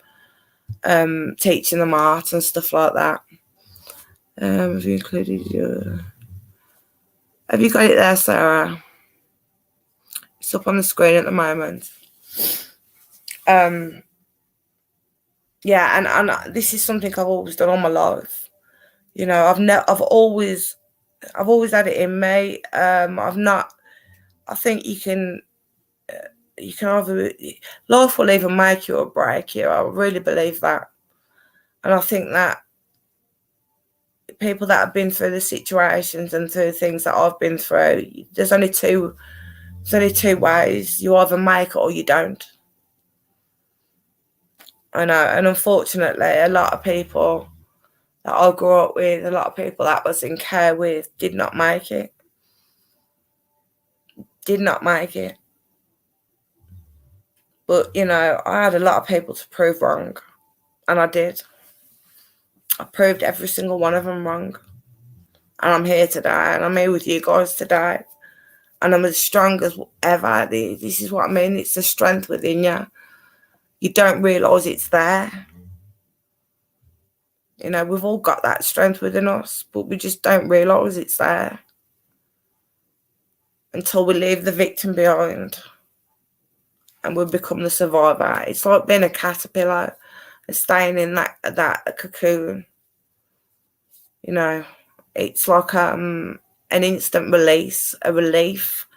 teaching them art and stuff like that. Have you included your... Have you got it there, Sarah? It's up on the screen at the moment. And this is something I've always done all my life. I've always had it in me. I think you can either, life will either make you or break you. I really believe that. And I think that people that have been through the situations and through things that I've been through, there's only two ways. You either make it or you don't. I know, and unfortunately, a lot of people that I grew up with, a lot of people that was in care with, did not make it. did not make it. But, you know, I had a lot of people to prove wrong. And I did. I proved every single one of them wrong. And I'm here today. And I'm here with you guys today. And I'm as strong as ever. This is what I mean. It's the strength within you. You don't realise it's there. You know, we've all got that strength within us. But we just don't realise it's there. Until we leave the victim behind. And we become the survivor. It's like being a caterpillar and staying in that cocoon. You know, it's like an instant release, a relief.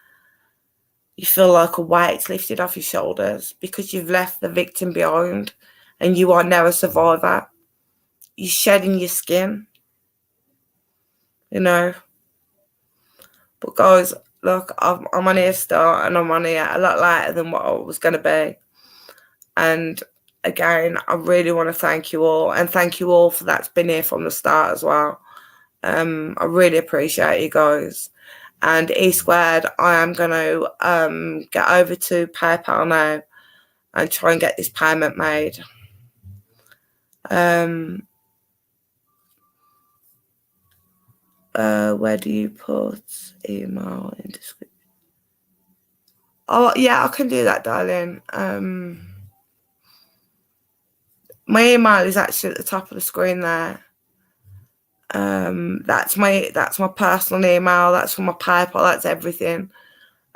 You feel like a weight's lifted off your shoulders because you've left the victim behind and you are now a survivor. You're shedding your skin, you know. But guys, look, I'm on here start and I'm on here a lot later than what I was going to be. And again, I really want to thank you all, and thank you all for that's been here from the start as well. I really appreciate you guys. And E Squared, I am going to get over to PayPal now and try and get this payment made. Where do you put email in description? Oh, yeah, I can do that, darling. My email is actually at the top of the screen there. That's my personal email. That's for my PayPal. That's everything.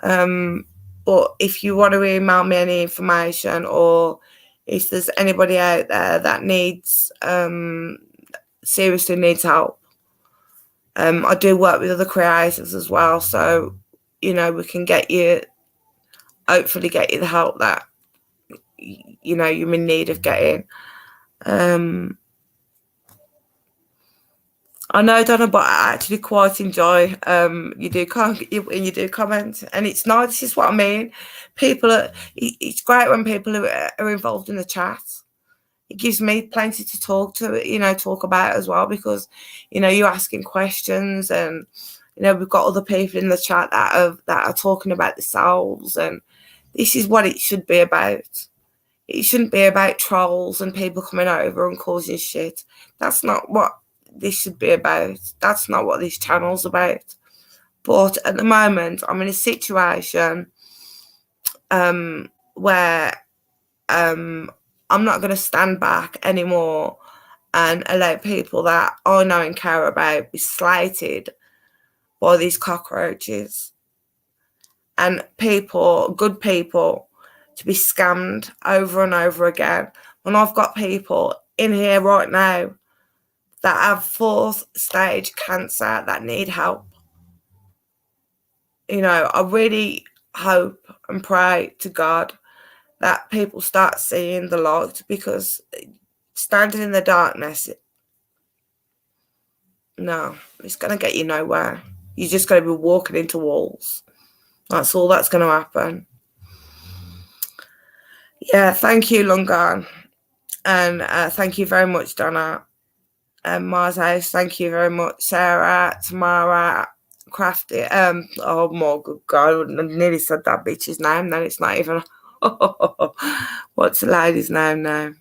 But if you want to email me any information, or if there's anybody out there that needs seriously needs help, I do work with other creators as well. So, you know, we can hopefully get you the help that you know you're in need of getting. I know, Donna, but I actually quite enjoy you do comment, and it's nice. This is what I mean. It's great when people are involved in the chat. It gives me plenty to talk about as well, because you know you're asking questions, and you know we've got other people in the chat that are talking about themselves, and this is what it should be about. It shouldn't be about trolls and people coming over and causing shit. That's not what this should be about. That's not what this channel's about. But at the moment, I'm in a situation where I'm not going to stand back anymore and allow people that I know and care about be slighted by these cockroaches, and good people, to be scammed over and over again. When I've got people in here right now that have 4th stage cancer that need help. You know, I really hope and pray to God that people start seeing the light, because standing in the darkness, no, it's going to get you nowhere. You're just going to be walking into walls. That's all that's going to happen. Yeah, thank you, Lungan. And thank you very much, Donna. And Mars House, thank you very much. Sarah, Tamara, Crafty. Oh my good God, I nearly said that bitch's name. Then it's not even. What's the lady's name now?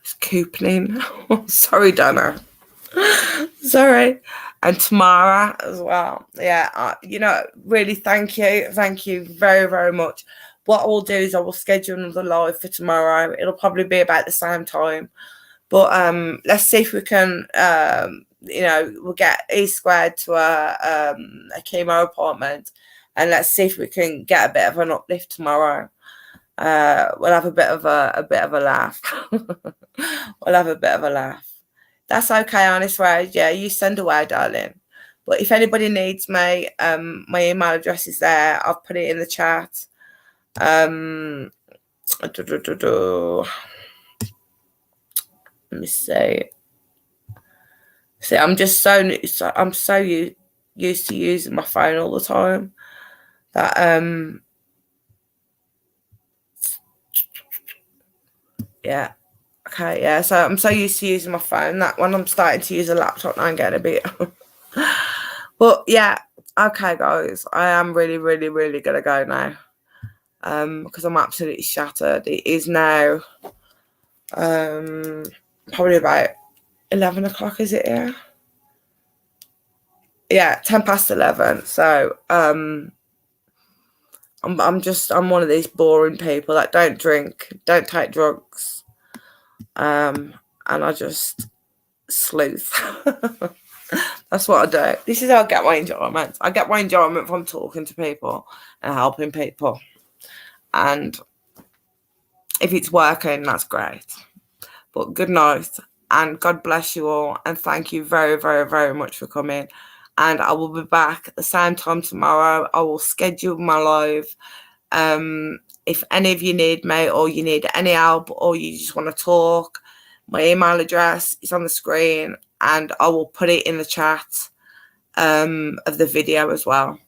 It's Coupling. Sorry, Donna. Sorry. And Tamara as well. Yeah, you know, really thank you. Thank you very, very much. What I will do is I will schedule another live for tomorrow. It'll probably be about the same time. But let's see if we can, you know, we'll get E Squared to a chemo appointment, and let's see if we can get a bit of an uplift tomorrow. We'll have a bit of a laugh. We'll have a bit of a laugh. That's okay, Honest Rose. Yeah, you send away, darling. But if anybody needs me, my email address is there. I've put it in the chat. Let me see. See, I'm so used to using my phone all the time that yeah. Okay, yeah. So I'm so used to using my phone that when I'm starting to use a laptop now, I'm getting a bit But yeah, okay, guys, I am really, really, really gonna go now. Because I'm absolutely shattered. It is now probably about 11 o'clock, is it here? Yeah, 10 past 11. So I'm one of these boring people that don't drink, don't take drugs, and I just sleuth. That's what I do. This is how I get my enjoyment. I get my enjoyment from talking to people and helping people. And if it's working, that's great. But good night and God bless you all. And thank you very, very, very much for coming. And I will be back at the same time tomorrow. I will schedule my live. If any of you need me or you need any help or you just want to talk, my email address is on the screen and I will put it in the chat of the video as well.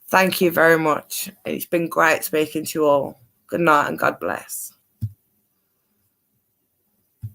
Thank you very much. It's been great speaking to you all. Good night and God bless.